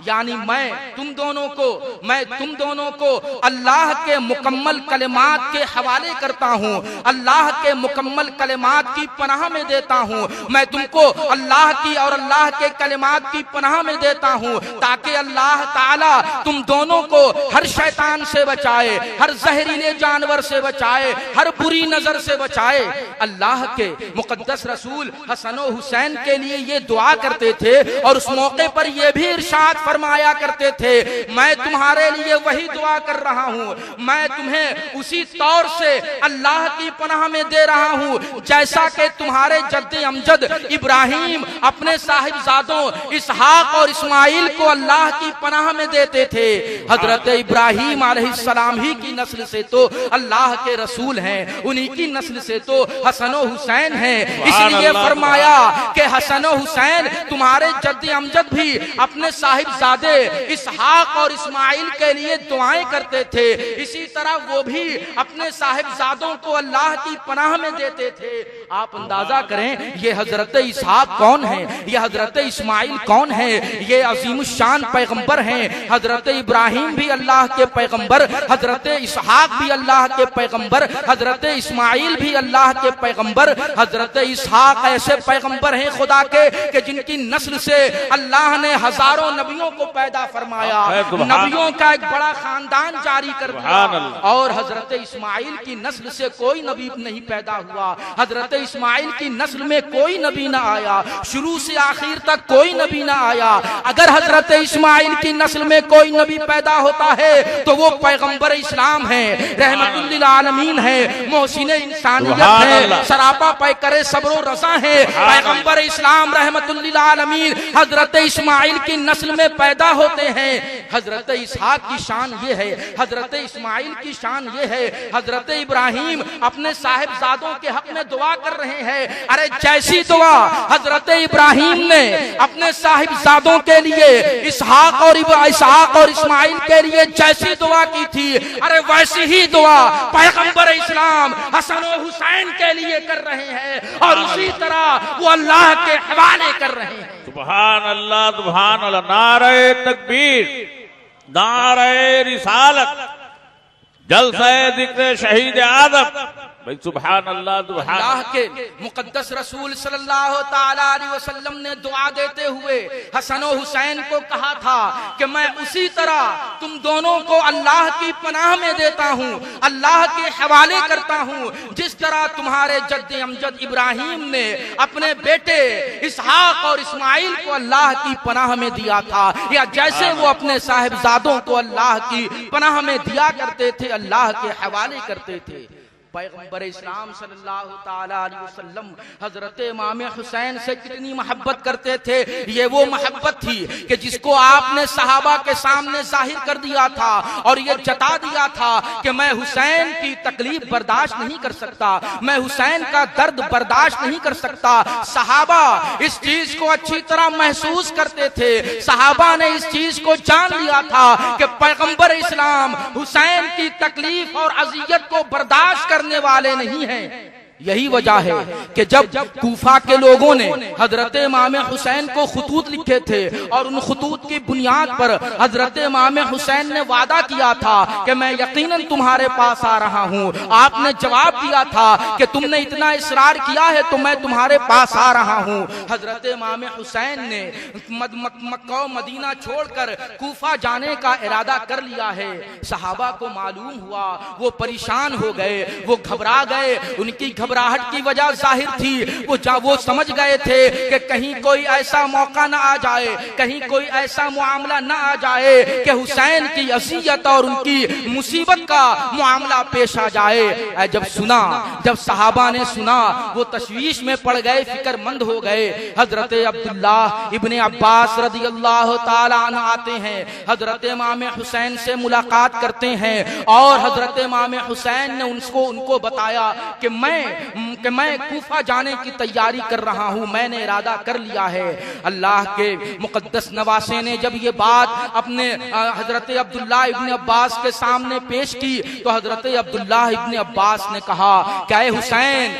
यानी मैं तुम दोनों को अल्लाह के मुकम्मल कलिमात के हवाले करता हूँ, अल्लाह के मुकम्मल कलिमात की पनाह में देता हूँ। मैं तुमको अल्लाह की और अल्लाह के कलिमात की पनाह में देता हूँ ताकि अल्लाह ताला तुम दोनों को हर शैतान से बचाए, हर जहरीले जानवर से बचाए, हर बुरी नजर से बचाए। अल्लाह के मुकद्दस रसूल हसन और हुसैन के लिए ये दुआ करते थे और उस मौके पर यह भी इरशाद फरमाया करते थे, मैं तुम्हारे लिए वही दुआ कर रहा हूँ, मैं तुम्हें उसी तौर से अल्लाह की पनाह में दे रहा हूँ जैसा कि तुम्हारे जद्दे अमजद इब्राहिम अपने साहिबजादों इसहाक और इस्माइल को अल्लाह की पनाह में देते थे। हजरत इब्राहिम अलैहिस्सलाम ही की नस्ल से तो अल्लाह के रसूल हैं, उन्हीं की नस्ल से तो हसन और हुसैन हैं। इसलिए फरमाया कि हसन और हुसैन तुम्हारे जद्दे अमजद भी अपने साहिबजादे इसहाक और इस्माइल के लिए दुआएं करते थे, इसी तरह वो भी अपने साहिबजादों को अल्लाह की पनाह में देते थे। आप अंदाजा करें ये हजरत इसहाक कौन है, ये हजरत इस्माइल कौन है, ये अजीमुशान पैगंबर हैं। हजरत इब्राहिम भी अल्लाह के पैगंबर, हजरत इसहाक भी अल्लाह के पैगंबर, हजरत इस्माइल भी अल्लाह के पैगंबर। हजरत इसहाक ऐसे पैगंबर हैं खुदा के कि जिनकी नस्ल से अल्लाह ने हजारों नबियों को पैदा फरमाया, नबियों का एक बड़ा खानदान जारी कर दिया। और हजरत इस्माइल की नस्ल से कोई नबी नहीं पैदा हुआ, हजरत इस्माइल की नस्ल में कोई नबी ना आया, शुरू से आखिर तक कोई नबी ना आया। अगर हजरत इस्माइल की नस्ल में कोई नबी पैदा होता है तो वो पैगंबर इस्लाम है, रहमतुल लिल आलमीन है, मोहसिन इंसानियत है, सरापा पैकरे सब्र रज़ा है, पैगंबर इस्लाम रहमतुल लिल आलमीन हजरत इस्माइल की नस्ल में पैदा होते हैं। हजरत इसहाक की शान ये है, हजरत इस्माइल की शान ये है। हजरत इब्राहिम अपने साहिबजादों के हक में दुआ कर रहे हैं, अरे जैसी दुआ हजरत इब्राहिम ने अपने साहिबजादों के लिए इसहाक और इस्माइल के लिए जैसी दुआ की थी, अरे वैसी ही दुआ पैगंबर इस्लाम हसन और हुसैन के लिए कर रहे हैं और उसी तरह वो अल्लाह के हवाले कर रहे हैं। सुभान अल्लाह, सुभान अल्लाह, नारे तकबीर, नारे रिसालत, जलसा जिक्र शहीद आदम। भाई सुभान अल्लाह, सुभान अल्लाह के मुकद्दस रसूल सल्लल्लाहु ताला अलैहि वसल्लम ने दुआ देते हुए हसन और हुसैन को कहा था कि मैं उसी तरह तुम दोनों को अल्लाह की पनाह में देता हूँ, अल्लाह के हवाले करता हूँ, जिस तरह तुम्हारे जद्दे अमजद इब्राहिम ने अपने बेटे इसहाक और इस्माइल को अल्लाह की पनाह में दिया था, या जैसे वो अपने साहिबजादों को अल्लाह की पनाह में दिया करते थे, अल्लाह के हवाले करते थे। पैगंबर इस्लाम सल्लल्लाहु ताला अलैहि वसल्लम हजरत इमाम हुसैन से कितनी मोहब्बत करते थे। ये वो मोहब्बत थी कि जिसको आपने सहाबा के सामने जाहिर कर दिया था और ये जता दिया था कि मैं हुसैन की तकलीफ बर्दाश्त नहीं कर सकता, मैं हुसैन का दर्द बर्दाश्त नहीं कर सकता। सहाबा इस चीज को अच्छी तरह महसूस करते थे, सहाबा ने इस चीज को जान लिया था कि पैगंबर इस्लाम हुसैन की तकलीफ और अजियत को बर्दाश्त करने वाले नहीं हैं। यही वजह है कि जब कूफा के लोगों ने हजरत इमाम हुसैन को खुतूत लिखे थे और उन खुतूत की बुनियाद पर हजरत इमाम हुसैन ने वादा किया था कि मैं यकीनन तुम्हारे पास आ रहा हूँ, आपने जवाब दिया था कि तुमने इतना इसरार किया है तो मैं तुम्हारे पास आ रहा हूँ। हजरत इमाम हुसैन ने मक्का मदीना छोड़कर कूफा जाने का इरादा कर लिया है। सहाबा को मालूम हुआ, वो परेशान हो गए, वो घबरा गए, उनकी घबराहट की वजह जाहिर थी। वो समझ गए थे कि कहीं कोई ऐसा मौका ना आ जाए, कहीं कोई ऐसा मामला ना आ जाए कि हुसैन की असियत और उनकी मुसीबत का मामला पेश आ जाए। जब सहाबा ने सुना वो तशवीश में पड़ गए, फिक्रमंद हो गए। हजरत अब्दुल्ला इब्ने अब्बास रदियल्लाहु ताला अन्हु आते हैं, हजरत इमाम हुसैन से मुलाकात करते हैं और हजरत इमाम हुसैन ने उनको बताया कि मैं कूफा जाने की तैयारी कर रहा हूँ, मैंने इरादा कर लिया है। अल्लाह के मुकद्दस नवासे ने जब ये बात अपने हजरत अब्दुल्ला इब्ने अब्बास के सामने पेश की तो हजरत अब्दुल्ला इब्ने अब्बास ने कहा, क्या हुसैन,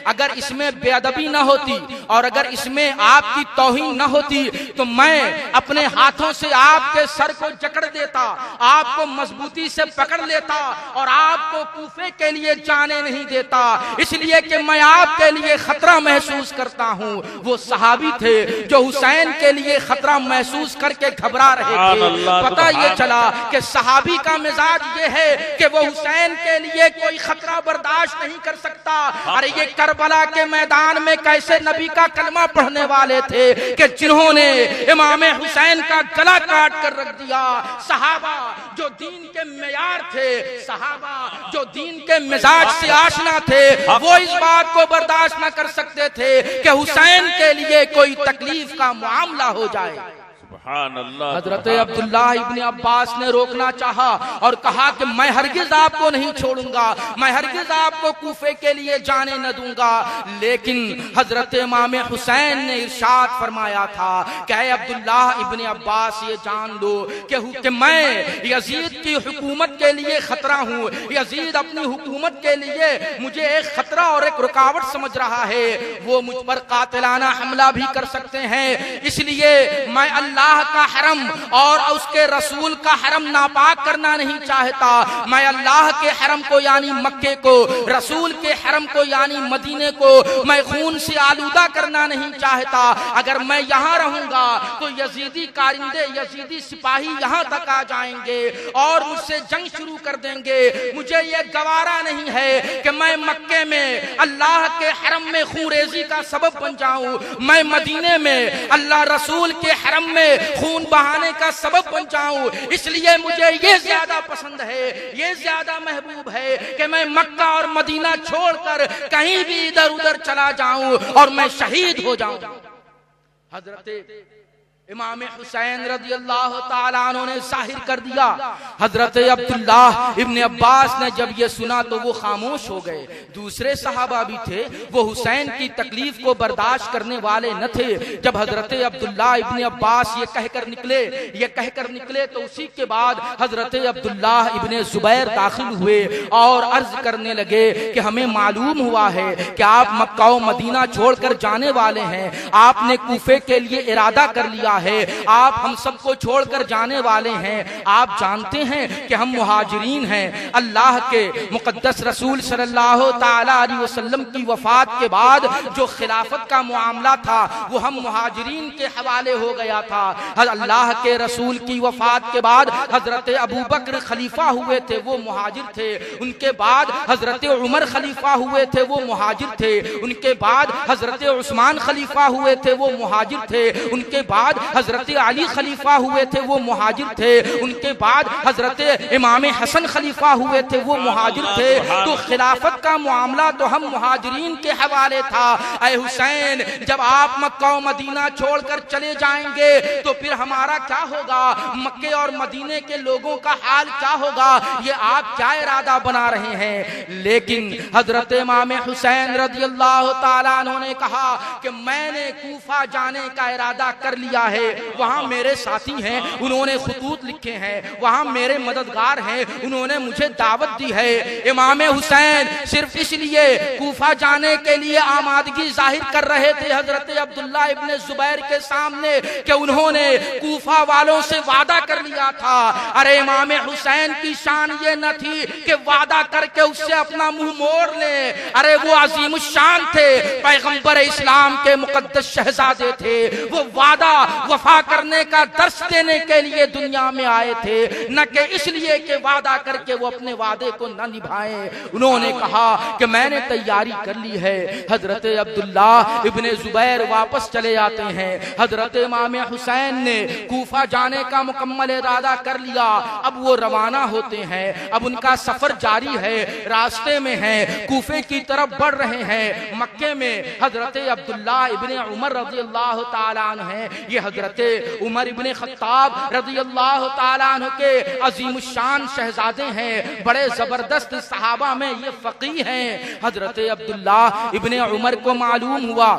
अगर इसमें बेअदबी न होती और अगर इसमें आपकी तौहीन न होती तो मैं अपने हाथों से आपके सर को जकड़ देता, आपको मजबूती से पकड़ लेता और आपको कूफे के लिए जाने नहीं देता, इसलिए कि मैं आपके लिए खतरा महसूस करता हूँ। वो सहाबी थे जो हुसैन के लिए खतरा महसूस करके घबरा रहे थे। पता ये चला कि सहाबी का मिजाज ये है कि वो हुसैन के लिए कोई खतरा बर्दाश्त नहीं कर सकता। अरे ये करबला के मैदान में कैसे नबी का कलमा पढ़ने वाले थे कि जिन्होंने इमाम हुसैन का गला काट कर रख दिया। सहाबा जो दीन के मेयार थे, सहाबा जो दीन के मिजाज से आशना थे, वो इस बात को बर्दाश्त न कर सकते थे कि हुसैन के लिए कोई तकलीफ का मामला हो जाए। हजरत अब्दुल्ला इब्ने अब्बास ने रोकना चाहा और कहा कि मैं हरगिज आपको नहीं छोड़ूंगा, मैं हरगिज आपको कूफे के लिए जाने न दूंगा। लेकिन हजरत इमाम हुसैन ने इरशाद फरमाया था कि अब्दुल्ला इब्ने अब्बास ये जान लो कि मैं यजीद की हुकूमत के लिए खतरा हूँ, यजीद अपनी हुकूमत के लिए मुझे एक खतरा और एक रुकावट समझ रहा है, वो मुझ पर कातिलाना हमला भी कर सकते हैं, इसलिए मैं अल्लाह का हरम और उसके रसूल का हरम नापाक करना नहीं चाहता। मैं अल्लाह के हरम को यानी मक्के को, रसूल के हरम को यानी मदीने को मैं खून से आलूदा करना नहीं चाहता। अगर मैं यहाँ रहूंगा तो यजीदी कारिंदे, यजीदी सिपाही यहाँ तक आ जाएंगे और मुझसे जंग शुरू कर देंगे। मुझे ये गवारा नहीं है कि मैं मक्के में अल्लाह के हरम में खूरेजी का सबब बन जाऊं, मैं मदीने में अल्लाह रसूल के हरम में खून बहाने का सबब बन जाऊं। इसलिए मुझे ये ज्यादा पसंद है, ये ज्यादा महबूब है कि मैं मक्का और मदीना छोड़कर कहीं भी इधर उधर चला जाऊं और मैं शहीद हो जाऊं। हजरत इमाम हुसैन रदियल्लाहु ताला अन्हु ने जाहिर कर दिया। हजरत अब्दुल्ला इब्ने अब्बास ने जब ये सुना तो वो खामोश हो गए। दूसरे सहाबा भी थे, वो हुसैन की तकलीफ को बर्दाश्त करने वाले न थे। जब हजरत अब्दुल्ला इब्ने अब्बास ये कहकर निकले तो उसी के बाद हजरत अब्दुल्ला इब्ने जुबैर दाखिल हुए और अर्ज करने लगे कि हमें मालूम हुआ है कि आप मक्का और मदीना छोड़कर जाने वाले हैं, आपने कूफे के लिए इरादा कर लिया है, आप हम सबको छोड़कर जाने वाले हैं। आप जानते हैं कि हम मुहाजिरीन हैं। अल्लाह के मुकद्दस रसूल सल्लल्लाहु ताला अलैहि वसल्लम की वफात के बाद जो खिलाफत का मामला था वो हम मुहाजिरीन के हवाले हो गया था। अल्लाह के रसूल की वफात के बाद हजरत अबू बकर खलीफा हुए थे, वो मुहाजिर थे। उनके बाद हजरत उमर खलीफा हुए थे, वो मुहाजिर थे। उनके बाद हजरत उस्मान खलीफा हुए थे, वो मुहाजिर थे। उनके बाद हजरत अली खलीफा हुए थे, वो मुहाजिर थे। उनके बाद हजरत इमाम हसन खलीफा हुए थे, वो मुहाजिर थे। तो खिलाफत का मामला तो हम मुहाजिरीन के हवाले था। ऐ हुसैन, जब आप मक्का और मदीना छोड़कर चले जाएंगे तो फिर हमारा क्या होगा, मक्के और मदीने के लोगों का हाल क्या होगा, ये आप क्या इरादा बना रहे हैं। लेकिन हजरत इमाम हुसैन रदियल्लाहु ताला अन्हु ने कहा कि मैंने कूफा जाने का इरादा कर लिया है, वहां मेरे साथी हैं, उन्होंने खुतूत लिखे हैं, वहां मेरे मददगार हैं, उन्होंने मुझे दावत दी है। इमाम हुसैन सिर्फ इसलिए कूफा जाने के लिए आमादगी जाहिर कर रहे थे हजरत अब्दुल्ला इब्ने जुबैर के सामने कि उन्होंने कूफा वालों से वादा कर लिया था। अरे इमाम हुसैन की शान ये न थी कि वादा करके उससे अपना मुंह मोड़ ले। अरे वो अजीम शान थे, पैगंबर इस्लाम के मुकद्दस शहजादे थे। वो वादा वफा करने का दर्श देने के लिए दुनिया में आए थे, न कि इसलिए कि वादा करके वो अपने वादे को न निभाएं। उन्होंने कहा कि मैंने तैयारी कर ली है। हजरत अब्दुल्ला इब्ने जुबैर वापस चले आते हैं। हजरत इमाम हुसैन ने कूफा जाने का मुकम्मल इरादा कर लिया। अब वो रवाना होते हैं। अब उनका सफर जारी है, रास्ते में हैं, कूफे की तरफ बढ़ रहे हैं। मक्के में हजरत अब्दुल्ला इब्ने उमर रज़ियल्लाहु ताला अन्हु हैं। ये हजरत उमर इब्ने खत्ताब रज़ियल्लाहु ताला अन्हु के अजीमुशान शहजादे हैं। बड़े जबरदस्त सहाबा में ये फकीह हैं। हजरत अब्दुल्ला इब्ने उमर को मालूम हुआ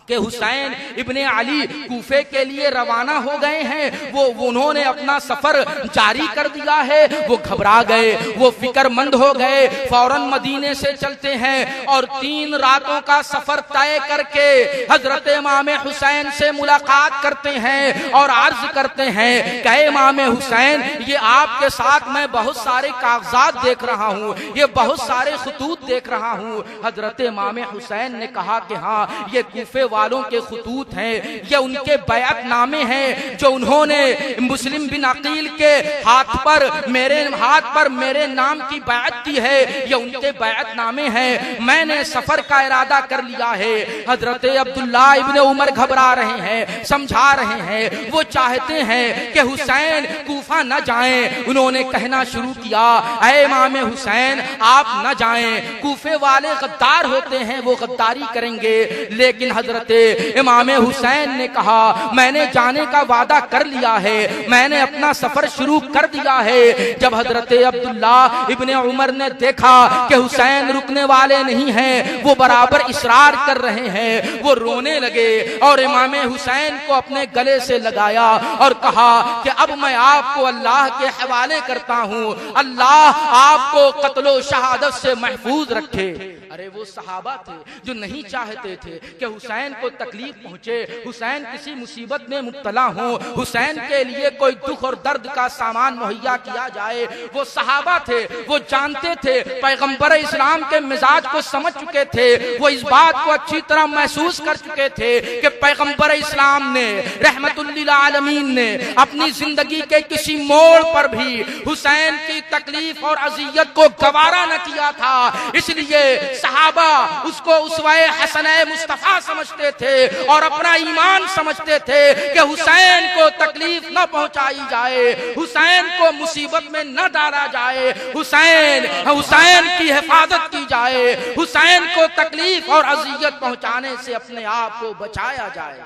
कि हुसैन इब्ने अली कूफे के लिए रवाना हो गए हैं। वो उन्होंने अपना सफर जारी कर दिया है। वो घबरा गए, वो फिक्रमंद हो गए। फौरन मदीने से चलते हैं और 3 रातों का सफर तय करके हजरत इमाम हुसैन से मुलाकात करते हैं और अर्ज करते हैं कि इमाम हुसैन, ये आपके साथ मैं बहुत सारे कागजात देख रहा हूँ, ये बहुत सारे खतूत देख रहा हूँ। हजरत इमाम हुसैन ने कहा कि हाँ, ये कूफे वालों के खतूत हैं, ये उनके बैअत नामे हैं जो उन्होंने मुस्लिम बिन अकील के हाथ पर मेरे नाम की बैअत की है। ये उनके बैअत नामे हैं। मैंने सफर का इरादा कर लिया है। हजरत अब्दुल्ला इब्ने उमर घबरा रहे हैं, समझा रहे हैं। वो चाहते हैं कि हुसैन कूफा न जाएं। उन्होंने कहना शुरू किया, ऐ इमाम हुसैन, आप न जाएं, कूफे वाले गद्दार होते हैं, वो गद्दारी करेंगे। लेकिन हजरत इमाम हुसैन ने कहा, मैंने जाने का वादा कर लिया है, मैंने अपना सफर शुरू कर दिया है। जब हजरत अब्दुल्ला इब्ने उमर ने देखा कि हुसैन रुकने वाले नहीं हैं, वो बराबर इसरार कर रहे हैं, वो रोने लगे और इमाम हुसैन को अपने गले से लगाया और कहा कि अब मैं आपको अल्लाह के हवाले करता हूँ, अल्लाह आपको कत्लो शहादत से महफूज रखे। अरे वो सहाबा थे जो नहीं चाहते थे कि हुसैन को तकलीफ पहुंचे, हुसैन किसी मुसीबत में मुब्तला हो, हुसैन के लिए कोई दुख और दर्द का सामान मुहैया किया जाए। वो सहाबा थे, वो जानते थे, पैगंबर इस्लाम के मिजाज को समझ चुके थे। वो इस बात को अच्छी तरह महसूस कर चुके थे कि पैगंबर इस्लाम ने, रहमतुल लिल आलमीन ने अपनी जिंदगी के किसी मोड़ पर भी हुसैन की तकलीफ और अजियत को गवारा न किया था। इसलिए सहाबा उसको उसवाए हसने मुस्तफा समझते थे और अपना ईमान समझते थे कि हुसैन को तकलीफ न पहुंचाई जाए, हुसैन को मुसीबत में न डाला जाए, हुसैन की हिफाजत की जाए, हुसैन को तकलीफ और अजियत पहुंचाने से अपने आप को बचाया जाए।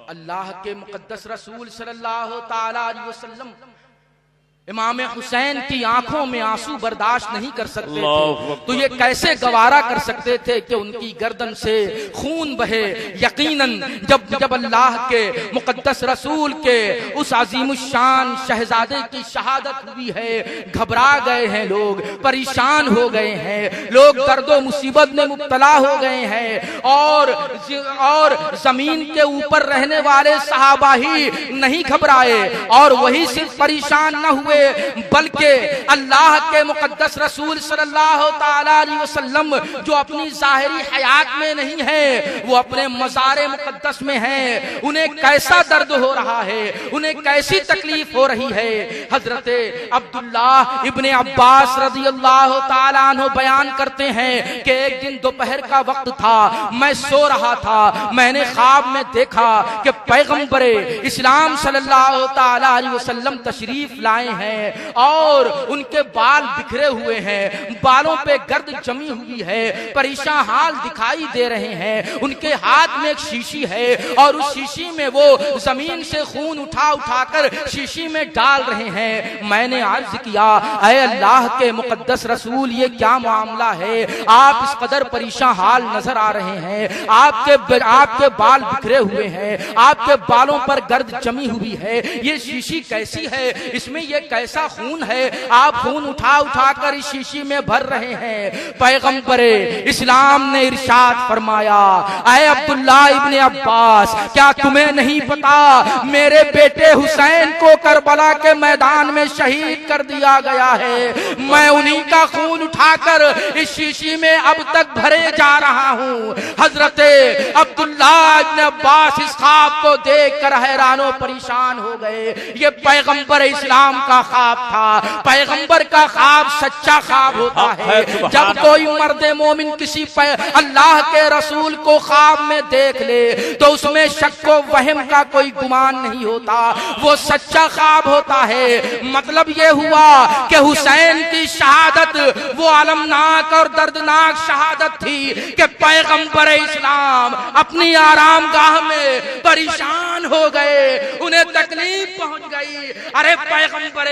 अल्लाह के मुकद्दस रसूल सल्लल्लाहु ताला अलैहि वसल्लम इमाम हुसैन की आंखों में आंसू बर्दाश्त नहीं कर सकते थे, तो ये कैसे गवारा कर सकते थे कि उनकी गर्दन से खून बहे। यकीनन जब अल्लाह के मुकद्दस रसूल के उस अजीमुशान शहजादे की शहादत हुई है, घबरा गए हैं लोग, परेशान हो गए हैं लोग, दर्दो मुसीबत में मुब्तला हो गए हैं। और जमीन के ऊपर रहने वाले सहाबा ही नहीं घबराए और वही सिर्फ परेशान न हुए, बल्कि अल्लाह के मुकद्दस रसूल सल्लल्लाहु ताला अलैहि वसल्लम जो अपनी जाहिरी हयात में नहीं है, वो अपने मज़ारे मुकद्दस में हैं। उन्हें कैसा दर्द हो रहा है, उन्हें कैसी तकलीफ हो रही है। हजरत अब्दुल्ला इब्ने अब्बास रज़ियल्लाहु ताला अन्हु बयान करते हैं कि एक दिन दोपहर का वक्त था, मैं सो रहा था, मैंने ख्वाब में देखा कि पैगंबरे इस्लाम सल्लल्लाहु ताला अलैहि वसल्लम तशरीफ लाए हैं और उनके बाल बिखरे हुए हैं, बालों पे गर्द जमी हुई है, परेशान हाल दिखाई दे रहे हैं। उनके हाथ में एक शीशी है और उस शीशी में वो जमीन से खून उठाकर शीशी में डाल रहे हैं। मैंने अर्ज किया, ऐ अल्लाह के मुकद्दस रसूल, ये क्या मामला है? आप इस कदर परेशान हाल नजर आ रहे हैं, आपके बाल बिखरे हुए हैं, आपके बालों पर गर्द जमी हुई है, ये शीशी कैसी है? इसमें ये कैसा खून है, आप खून उठा उठा कर इस शीशी में भर रहे हैं। पैगंबरे इस्लाम ने इरशाद फरमाया, ऐ अब्दुल्ला इब्ने अब्बास, क्या तुम्हें नहीं पता मेरे बेटे हुसैन को करबला के मैदान में शहीद कर दिया गया है। मैं उन्हीं का खून उठाकर इस शीशी में अब तक भरे जा रहा हूँ। हजरत अब्दुल्ला इब्ने अब्बास इस ख्वाब को देखकर हैरानो परेशान हो गए। ये पैगंबर इस्लाम का ख्वाब था। पैगंबर का ख्वाब सच्चा ख्वाब होता है। जब कोई मर्द मोमिन किसी अल्लाह के रसूल को ख्वाब में देख ले तो उसमें शक व वहम का कोई गुमान नहीं होता, वो सच्चा ख्वाब होता है। मतलब ये हुआ कि हुसैन की शहादत वो अलमनाक और दर्दनाक शहादत थी कि पैगंबर इस्लाम अपनी आरामगाह में परेशान हो गए, उन्हें तकलीफ पहुंच गई। अरे पैगंबर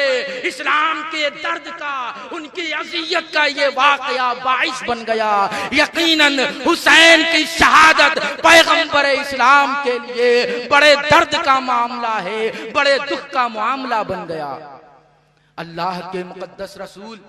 इस्लाम के दर्द का, उनकी अज़ियत का ये वाकया बाइस बन गया। यकीनन हुसैन की शहादत पैगंबर इस्लाम के लिए बड़े दर्द का मामला है, बड़े दुख का मामला बन गया। अल्लाह के मुकद्दस रसूल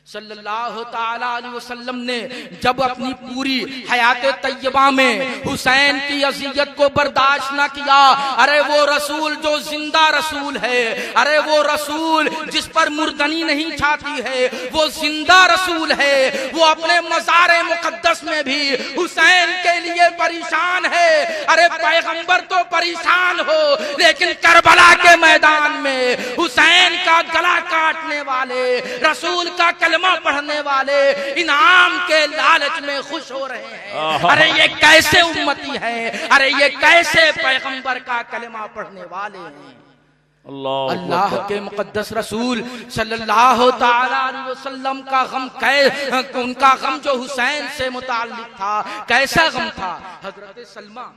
सल्लल्लाहु ताला अलैहि वसल्लम ने जब अपनी पूरी हयात तैयबा में हुसैन की अज़ियत को बर्दाश्त न किया, अरे वो रसूल जो जिंदा रसूल है, अरे वो रसूल जिस पर मुर्दनी नहीं छाती है, वो जिंदा रसूल है। वो अपने मज़ार मुक़द्दस में भी हुसैन के लिए परेशान है। अरे पैगंबर तो परेशान हो, लेकिन करबला के मैदान में हुसैन का गला काटने वाले, रसूल का कलमा पढ़ने वाले इनाम के लालच में खुश हो रहे हैं। अरे ये कैसे उम्मती है, अरे ये कैसे पैगंबर का कलमा पढ़ने वाले हैं। अल्लाह के मुकद्दस रसूल सल्लल्लाहु ताला अलैहि वसल्लम का गम उनका गम जो हुसैन से मुताल्लिक था, कैसा गम था। हजरत सलमा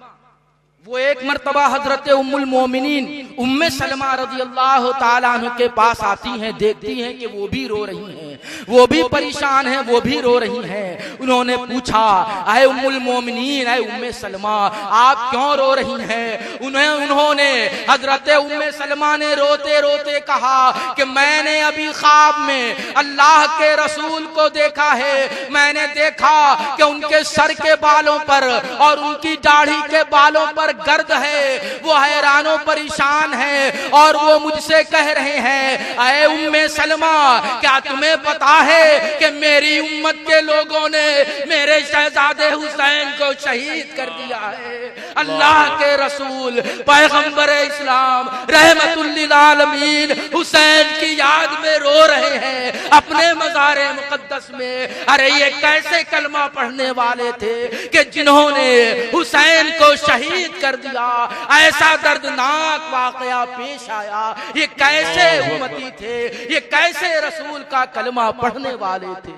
वो एक मर्तबा हजरत उम्मुल मोमिनीन उम्मे सलमा रज़ी अल्लाह ताला अन्हा के पास आती हैं, देखती हैं कि वो भी रो रही हैं, वो भी परेशान हैं, वो भी रो रही हैं। उन्होंने पूछा, ऐ उम्मुल मोमिनीन, ऐ उम्मे सलमा, आप क्यों रो रही हैं। उन्होंने हजरत उम्मे सलमा ने रोते रोते कहा कि मैंने अभी ख्वाब में अल्लाह के रसूल को देखा है। मैंने देखा कि उनके सर के बालों पर और उनकी दाढ़ी के बालों पर गर्द है, वो हैरानो परेशान है और वो मुझसे कह रहे हैं, ऐ उम्मे सलमा, क्या तुम्हें पता है कि मेरी उम्मत के लोगों ने मेरे शहजादे हुसैन को शहीद कर दिया है। अल्लाह के रसूल पैगंबर इस्लाम रहमतुल लिल आलमीन हुसैन की याद में रो रहे हैं अपने मज़ारे मुक़द्दस में। अरे ये कैसे कलमा पढ़ने वाले थे कि जिन्होंने हुसैन को शहीद कर दिया। ऐसा दर्दनाक वाकया पेश आया। ये कैसे उम्मती थे, ये कैसे रसूल का कलमा पढ़ने वाले थे।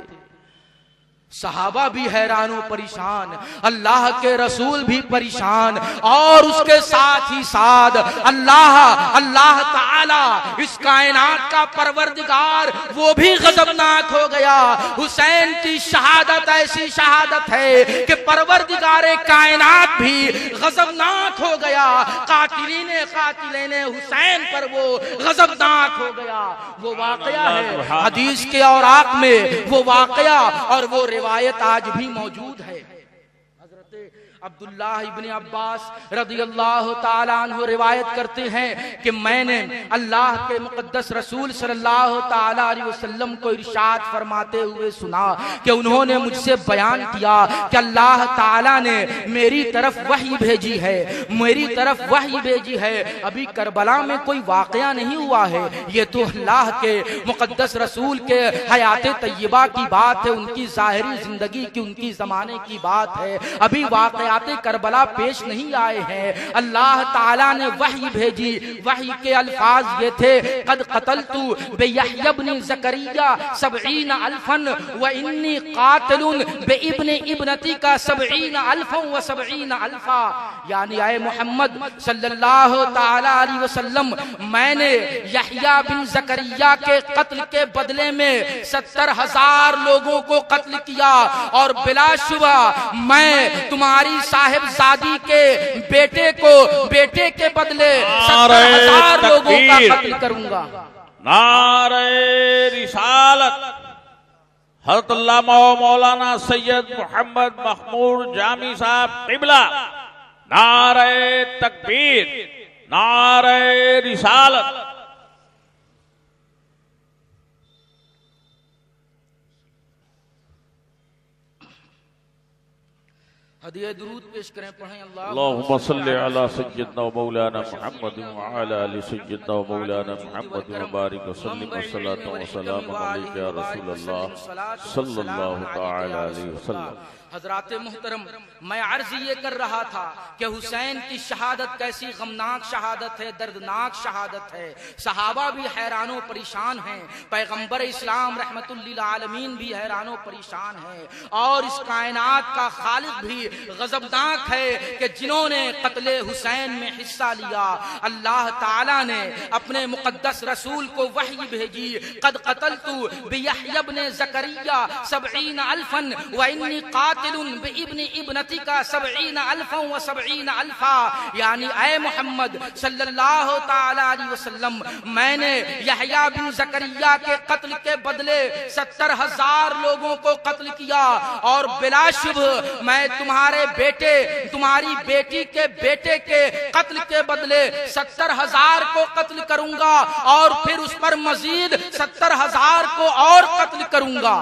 सहाबा भी हैरानो परेशान, अल्लाह के रसूल भी परेशान, और उसके साथ ही साथ अल्लाह ताला इस कायनात का परवरदिगार वो भी गजबनाक हो गया। हुसैन की शहादत ऐसी शहादत है कि परवरदिगार कायनात भी गजबनाक हो गया। कातिलीने हुसैन पर वो गजबनाक हो गया। वो वाकया है हदीस के औराक में, वो वाकया और वो रिवायत आज भी मौजूद है। अब्दुल्लाह इब्ने अब्बास रज़ियल्लाहु ताला अन्हु रिवायत करते हैं कि मैंने अल्लाह के मुकद्दस रसूल सल्लल्लाहु ताला अलैहि वसल्लम को इरशाद फरमाते हुए सुना कि उन्होंने मुझसे बयान किया कि अल्लाह ताला ने मेरी तरफ वही भेजी है, मेरी तरफ वही भेजी है। अभी करबला में कोई वाकया नहीं हुआ है, ये तो अल्लाह के मुकद्दस रसूल के हयात तय्यबा की बात है, उनकी ज़ाहिरी जिंदगी की, उनकी जमाने की बात है। अभी वाकया करबला पेश नहीं आए हैं। अल्लाह ताला ने वही भेजी। वही के अल्फाज ये थे, कद क़तलतु बियहया इब्न ज़करिया 70 अल्फन व इन्नी क़ातिलुन बिइब्न इब्नती का 70 अल्फन व 70 अल्फा। यानी आए मोहम्मद सल्लल्लाहु ताला अलैहि वसल्लम, मैंने यहया बिन ज़करिया के कत्ल के बदले में 70,000 लोगों को कत्ल किया, और बिलाशुबा मैं तुम्हारी साहिबजादी के बेटे के बदले 70,000 लोगों का कत्ल करूंगा। नारे रिसालत हज़रत अल्लामा मौलाना सैयद मोहम्मद महमूद जामी साहब क़िबला, नारे तकबीर, नारे रिसालत। हदिया दुरूद पेश करें, पढ़ें। अल्लाहुम्मा सल्लि अला सय्यिदना व मौलाना मुहम्मद व अला आलि सय्यिदना व मौलाना मुहम्मद व बारिक व सल्लिम व सलातु व सलाम अलैका या रसूलल्लाह सल्लल्लाहु तआला अलैहि वसल्लम। हजरात मुहतरम, मैं अर्ज ये कर रहा था कि हुसैन की शहादत कैसी गमनाक शहादत है, दर्दनाक शहादत है। सहाबा भी हैरानो परेशान हैं, पैगंबर इस्लाम रहमतुल लिल आलमीन भी हैरानो परेशान हैं, और इस कायनात का खालिक भी गजबनाक है कि जिन्होंने कत्ले हुसैन में हिस्सा लिया। अल्लाह ताला ने अपने मुकद्दस रसूल को वही भेजी, कद कतलतु बियहया इब्न ज़करिया 70 अल्फन व इन्नी इब्न इब्नतिका 70 अल्फन व 70 अल्फा, यानी ऐ मोहम्मद सल्लल्लाहु ताला अलैहि वसल्लम, मैंने यहया बिन ज़करिया के कत्ल के बदले 70,000 लोगों को कत्ल किया, और बिलाशुबह मैं तुम्हारे बेटे, तुम्हारी बेटी के बेटे के कत्ल के बदले 70,000 को कत्ल करूंगा, और फिर उस पर मजीद 70,000 को और कत्ल करूंगा।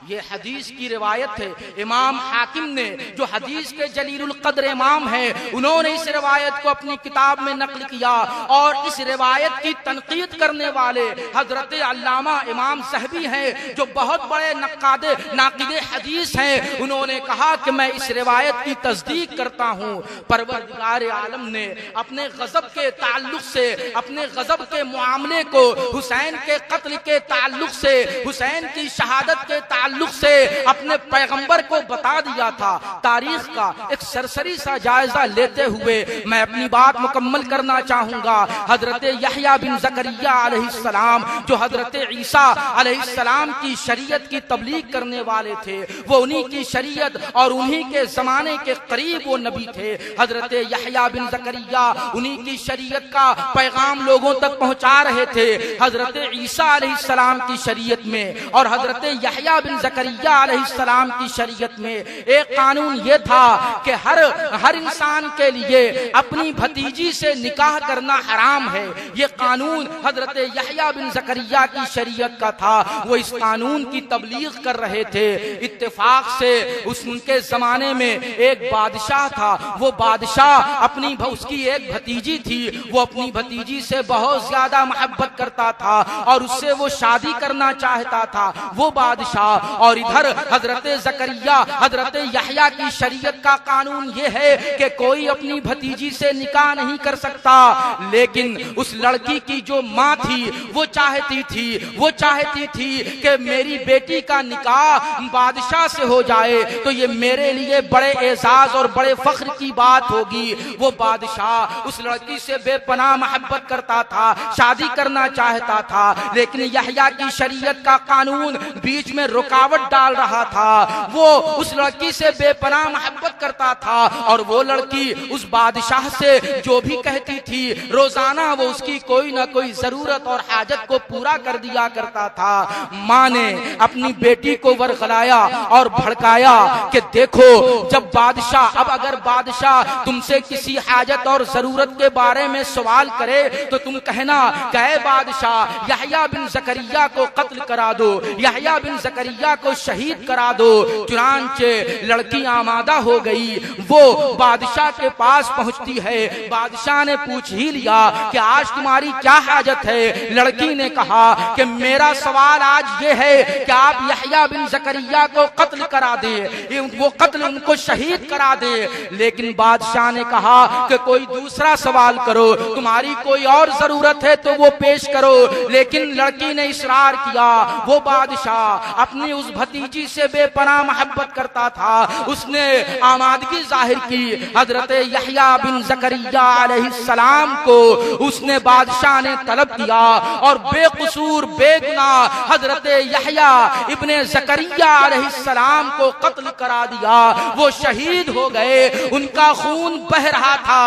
ये हदीस की रिवायत है। इमाम हाकिम ने, जो हदीस के जलीलुल कद्र इमाम है, उन्होंने इस रिवायत को अपनी किताब में नकल किया, और इस रिवायत की तनकीद करने वाले हजरत अल्लामा इमाम ज़हबी हैं, जो बहुत बड़े नाक़िदे हदीस हैं। उन्होंने कहा कि मैं इस रिवायत की तस्दीक करता हूँ। परवरदिगार आलम ने अपने गज़ब के ताल्लुक से, अपने गज़ब के मामले को हुसैन के कत्ल के ताल्लुक से, हुसैन की शहादत के ताल्लुक से अपने पैगंबर को बता दिया था। तारीख का एक सरसरी सा जायजा लेते हुए मैं अपनी बात मुकम्मल करना चाहूंगा। हजरत यहया बिन ज़करिया अलैहिस्सलाम, जो हजरत ईसा अलैहिस्सलाम की शरीयत की तबलीग करने वाले थे, वो उन्हीं की शरीयत और उन्हीं के जमाने के करीब वो नबी थे। हजरत यहया बिन ज़करिया उन्हीं की शरीयत का पैगाम लोगों तक पहुंचा रहे थे। हजरत ईसा अलैहिस्सलाम की शरीयत में और हजरत यहया बिन ज़करिया अलैहिस्सलाम की शरीयत में एक कानून ये था कि हर इंसान के लिए अपनी भतीजी से निकाह करना हराम है। ये कानून हजरत यहया बिन ज़करिया की शरीयत का था। वो इस कानून की तबलीग कर रहे थे। इत्तेफाक से उनके जमाने में एक बादशाह था। वो बादशाह उसकी एक भतीजी थी, वो अपनी भतीजी से बहुत ज्यादा मोहब्बत करता था और उससे वो शादी करना चाहता था वो बादशाह। और इधर हजरत ज़करिया, हजरत यहया की शरीयत का कानून ये है कि कोई अपनी भतीजी से निकाह नहीं कर सकता। लेकिन उस लड़की की जो माँ थी वो चाहती थी कि मेरी बेटी का निकाह बादशाह से हो जाए तो ये मेरे लिए बड़े एजाज और बड़े फख्र की बात होगी। वो बादशाह उस लड़की से बेपनाह मोहब्बत करता था, शादी करना चाहता था, लेकिन यहया की शरीयत का कानून बीच में रुकावट डाल रहा था। वो उस लड़की से बेपनाह मोहब्बत करता था और वो लड़की उस बादशाह से जो भी कहती थी रोजाना वो उसकी कोई ना कोई जरूरत और हाजत को पूरा कर दिया करता था। माँ ने अपनी बेटी को वरगलाया और भड़काया कि देखो, जब बादशाह, अब अगर बादशाह तुमसे किसी हाजत और जरूरत के बारे में सवाल करे तो तुम कहना कि बादशाह यहया बिन ज़करिया को कत्ल करा दो, यहया बिन ज़करिया को शहीद करा दो। चुनांचे लड़की आमादा हो गई, वो बादशाह के पास पहुंचती है। बादशाह ने पूछ ही लिया कि आज तुम्हारी क्या हाजत है। लड़की ने कहा कि मेरा सवाल आज ये है कि आप यहया बिन ज़करिया को कत्ल करा दे, वो कत्ल उनको शहीद करा दे। लेकिन बादशाह ने कहा कि कोई दूसरा सवाल करो, तुम्हारी कोई और जरूरत है तो वो पेश करो। लेकिन लड़की ने इसरार किया। वो बादशाह अपनी उस भतीजी से बेपनाह मोहब्बत करता था, उसने आमादगी जाहिर की। हजरत यहया बिन ज़करिया अलैहिस्सलाम को उसने बादशाह ने तलब किया और बेकसूर बेगुनाह हजरत यहया इब्ने ज़करिया अलैहिस्सलाम को कत्ल करा दिया। वो शहीद हो गए, उनका खून बह रहा था।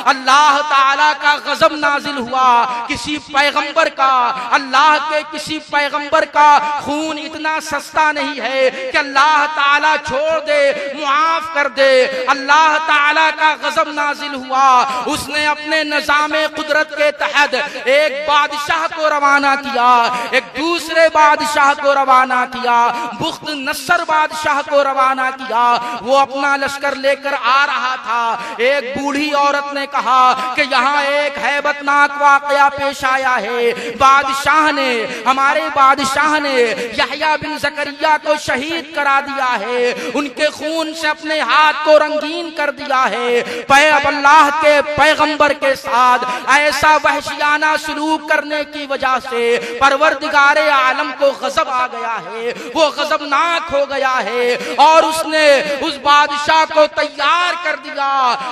अल्लाह ताला का गजब नाजिल हुआ। किसी पैगंबर का, अल्लाह के किसी पैगंबर का खून इतना सस्ता नहीं है कि अल्लाह ताला छोड़ दे, मुआफ कर दे। अल्लाह ताला का गजब नाजिल हुआ। उसने अपने निज़ामे कुदरत के तहत एक बादशाह को रवाना किया, एक दूसरे बादशाह को रवाना किया, बुख्त नस्र बादशाह को रवाना किया। वो अपना लश्कर लेकर आ रहा था। एक बूढ़ी औरत ने कहा कि यहाँ एक हैबतनाक वाकया पेश आया है। बादशाह ने, हमारे बादशाह ने यहया बिन ज़करिया को शहीद करा दिया है, उनके खून से अपने हाथ को रंगीन कर दिया है। अब अल्लाह के पैगंबर के साथ ऐसा वहशियाना सलूक करने की वजह से परवरदिगारे आलम को गजब आ गया है, वो गजबनाक हो गया है और उसने उस बादशाह को तैयार कर दिया।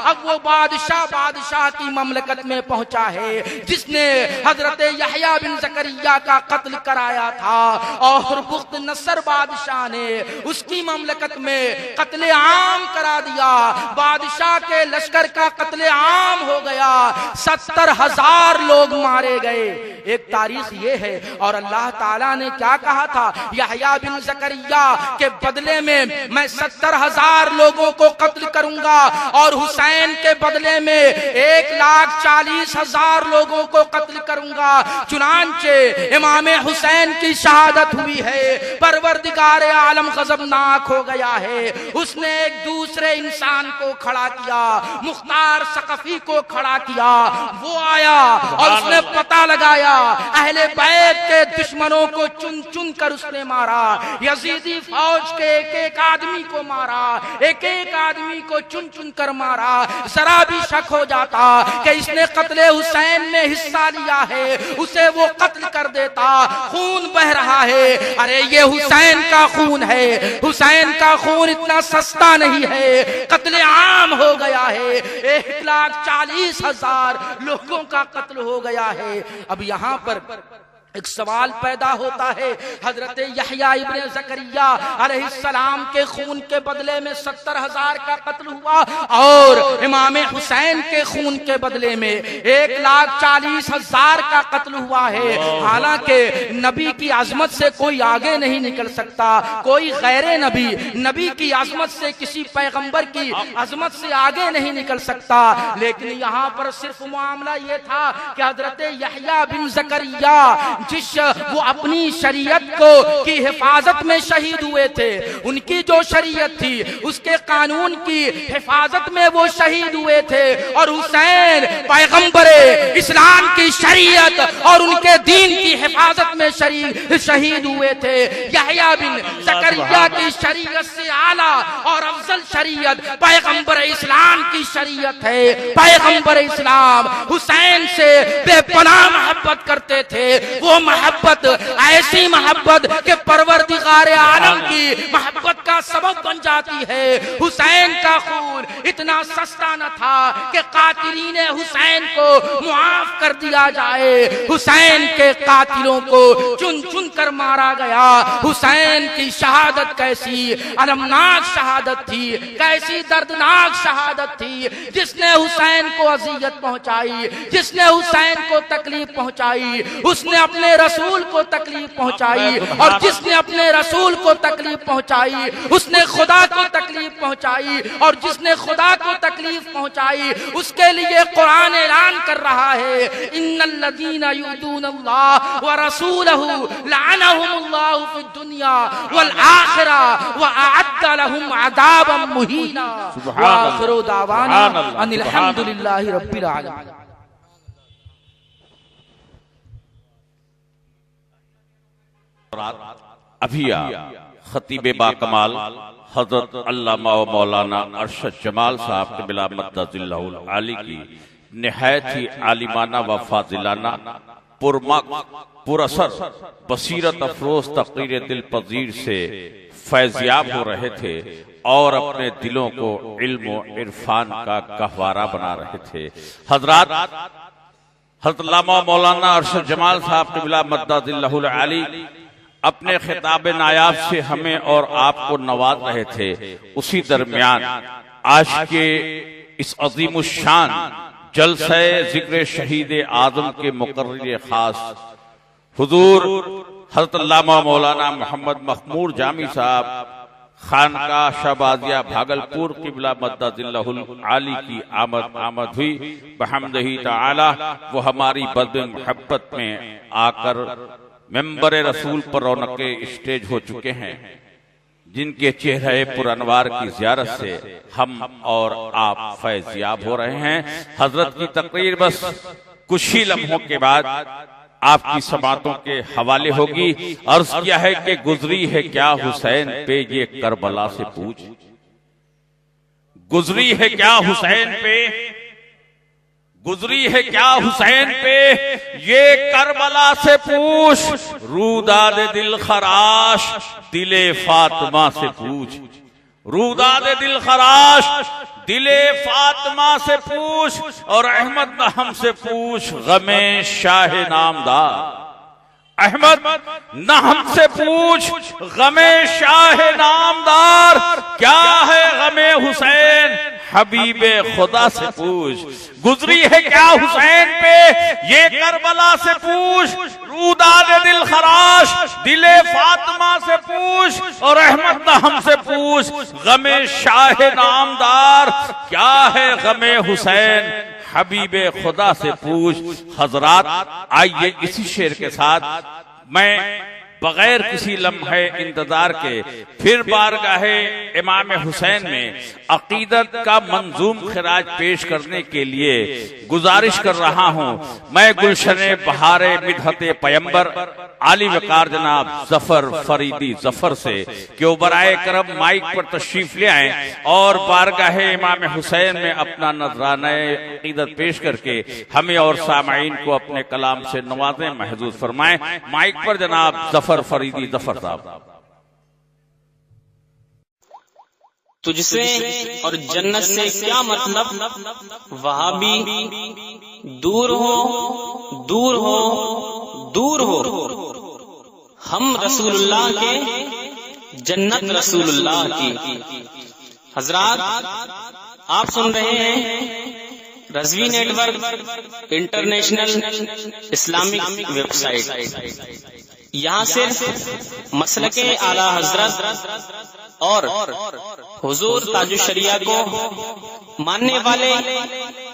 अब वो बादशाह की ममलकत में पहुंचा है जिसने हजरत यहया बिन ज़करिया का कत्ल कराया था और बुख्त नस्र बादशाह ने उसकी ममलकत में कत्ले आम करा दिया। बादशाह के लश्कर का कत्ले आम हो गया, 70,000 लोग मारे गए। एक तारीख ये है। और अल्लाह ताला ने क्या कहा था, यहया बिन ज़करिया के बदले में मैं 70,000 लोगों को कत्ल करूंगा और हुसैन के बदले में 1,40,000 लोगों को कत्ल करूंगा। चुनांचे इमाम हुसैन की शहादत हुई है। परवरदिगारे आलम गजबनाक हो गया है। उसने एक दूसरे इंसान को खड़ा किया, मुख्तार सकफी को खड़ा किया। वो आया और उसने पता लगाया, अहले बैत के दुश्मनों को चुन चुन कर उसने मारा। यजीदी फौज के एक एक आदमी को मारा, एक एक आदमी को चुन चुन कर मारा। जरा भी शक हो जाता कि इसने कत्ले हुसैन में हिस्सा लिया है, उसे वो कत्ल कर देता। खून बह रहा है, अरे ये हुसैन का खून है, हुसैन का खून इतना सस्ता नहीं है। कत्ले आम हो गया है, 1,40,000 लोगों का कत्ल हो गया है। अब यहाँ पर एक सवाल पैदा होता है, हजरत यहया इब्ने ज़करिया अलैहिस्सलाम के खून के बदले में 70,000 का कत्ल हुआ और इमाम हुसैन के खून के बदले में 1,40,000 का कत्ल हुआ है। हालांकि नबी की आजमत से कोई आगे नहीं निकल सकता, कोई गैर नबी, नबी की आजमत से, किसी पैगंबर की आजमत से आगे नहीं निकल सकता। लेकिन यहाँ पर सिर्फ मामला ये था कि हजरत यहया बिन ज़करिया वो अपनी शरीयत को की हिफाजत में शहीद हुए थे, उनकी जो शरीयत थी उसके कानून की हिफाजत में वो शहीद हुए थे। और हुसैन पैगंबरे इस्लाम की शरीयत और उनके दीन की हिफाजत में शहीद हुए थे। यहया बिन ज़करिया की शरीयत से आला और अफजल शरीयत पैगंबर इस्लाम की शरीयत है। पैगंबर इस्लाम हुसैन से बेपनाह मोहब्बत करते थे। वो मोहब्बत ऐसी मोहब्बत के परवरदिगार आलम की मोहब्बत का सबब बन जाती है। हुसैन का खून इतना सस्ता न था कि कातिलीन हुसैन को मुआफ कर दिया जाए। हुसैन के कातिलों को चुन चुन कर मारा गया। हुसैन की शहादत कैसी अलमनाक शहादत थी, कैसी दर्दनाक शहादत थी, जिसने हुसैन को अजियत पहुंचाई, जिसने हुसैन को तकलीफ पहुंचाई, उसने अपने रसूल को तकलीफ पहुंचाई। और जिसने अपने रसूल को तकलीफ पहुंचाई उसने खुदा को तकलीफ पहुंचाई। और जिसने खुदा को तकलीफ पहुंचाई उसके लिए कुरान ऐलान कर रहा है, इन्नल्लज़ीना युज़ूनल्लाह व रसूलहु लअनहुमुल्लाहु फिद दुनिया वल आखिरा व अअद्द लहुम अज़ाबन मुहीना। व आखिरु दावाना अनिल हम्दुलिल्लाहि रब्बिल आलमीन। अभिया खतीब बाकमाल हजरत अल्लामा व मौलाना अरशद जमाल साहब के बिला मद्दजिल्लाहुल आली की निहायत ही आलिमाना व फाजिलाना पुरअसर बसीरत अफरोज तकरीर दिल पजीर से फैज़याब हो रहे थे और अपने दिलों को इल्म और इरफान का गहवारा बना रहे थे। हजरत अल्लामा मौलाना अरशद जमाल साहब क़िबला मद्दादिल्लाहुल आली अपने खिताब नायाब से हमें और आपको नवाज रहे थे। उसी दरमियान आज के इस अज़ीमुश्शान जलसे जिक्र शहीद आज़म के मुकर्रिर खास हुजूर हज़रत अल्लामा मौलाना मोहम्मद मखमूर जामी साहब खानकाह शहबाजिया भागलपुर क़िबला मद्दादिल्लाहुल आली की आमद हुई बहम्दिही तआला। वो हमारी बद मोहब्बत में आकर मेंबर रसूल पर रौनके स्टेज हो चुके हैं, जिनके चेहरे पुरअनवार की ज़ियारत से हम और आप फैज़याब हो रहे हैं। हजरत की तकरीर बस कुछ ही लम्हों के बाद आपकी समातों के हवाले होगी। अर्ज किया है कि गुजरी है क्या हुसैन पे ये करबला से पूछ, गुजरी है क्या हुसैन पे, गुजरी है क्या हुसैन पे ये करबला से पूछ, रूदाद दिल खराश दिले फातिमा से पूछ, रूदाद दिल खराश दिले फातिमा से पूछ, और अहमद नहम से पूछ गमे शाह नामदार, अहमद नहम से पूछ गमे शाह नामदार, क्या है गमे हुसैन हबीबे खुदा से पूछ, गुजरी है क्या हुसैन पे ये करबला से पूछ, रूदाद दिल खराश दिले फातिमा से पूछ, और अहमद नहम से पूछ गमे शाह नामदार, क्या है गमे हुसैन हबीबे खुदा से पूछ। हजरात, आइए इसी शेर के साथ मैं बगैर किसी लम्हे इंतजार के फिर बारगाहे इमाम हुसैन में अकीदत का मंजूम खिराज पेश करने के लिए गुजारिश कर रहा हूँ। मैं गुलशने बहारे मिदहते पैगंबर आली वकार जनाब जफर फरीदी जफर से कि वो बराए करम माइक पर तशरीफ ले आए और बारगाहे इमाम हुसैन में अपना नजराना अकीदत पेश करके हमें और सामाईन को अपने कलाम से नवाजें, महजूज फरमाएं। माइक पर जनाब जफर फरीदी जफर साहब। तुझसे और जन्नत से क्या मतलब, वहाबी दूर हो दूर हो दूर हो, हम रसूलुल्लाह के जन्नत रसूलुल्लाह की। हजरात, आप सुन रहे हैं Razvi network international Islamic website. यहाँ सिर्फ मसलके आला हजरत और हुजूर ताजुश शरिया को मानने वाले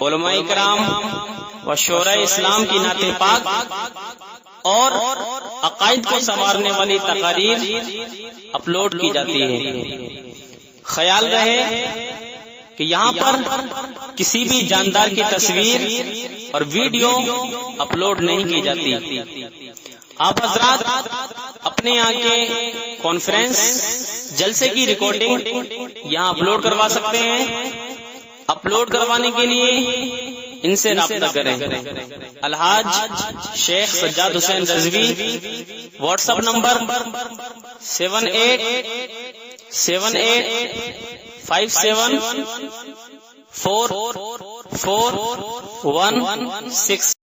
उलमाए किराम व शोरा इस्लाम की नाते पाक और अकायद को संवारने वाली तकारीर अपलोड की जाती है। ख्याल रहे कि यहाँ पर किसी भी जानदार की तस्वीर और वीडियो अपलोड नहीं की जाती। आप हजरात अपने यहाँ के कॉन्फ्रेंस जलसे की रिकॉर्डिंग यहाँ अपलोड करवा सकते हैं। अपलोड करवाने के लिए इनसे राब्ता करें। Alhaj Sheikh Sajjad Hussain Razvi, WhatsApp number 7857 44116।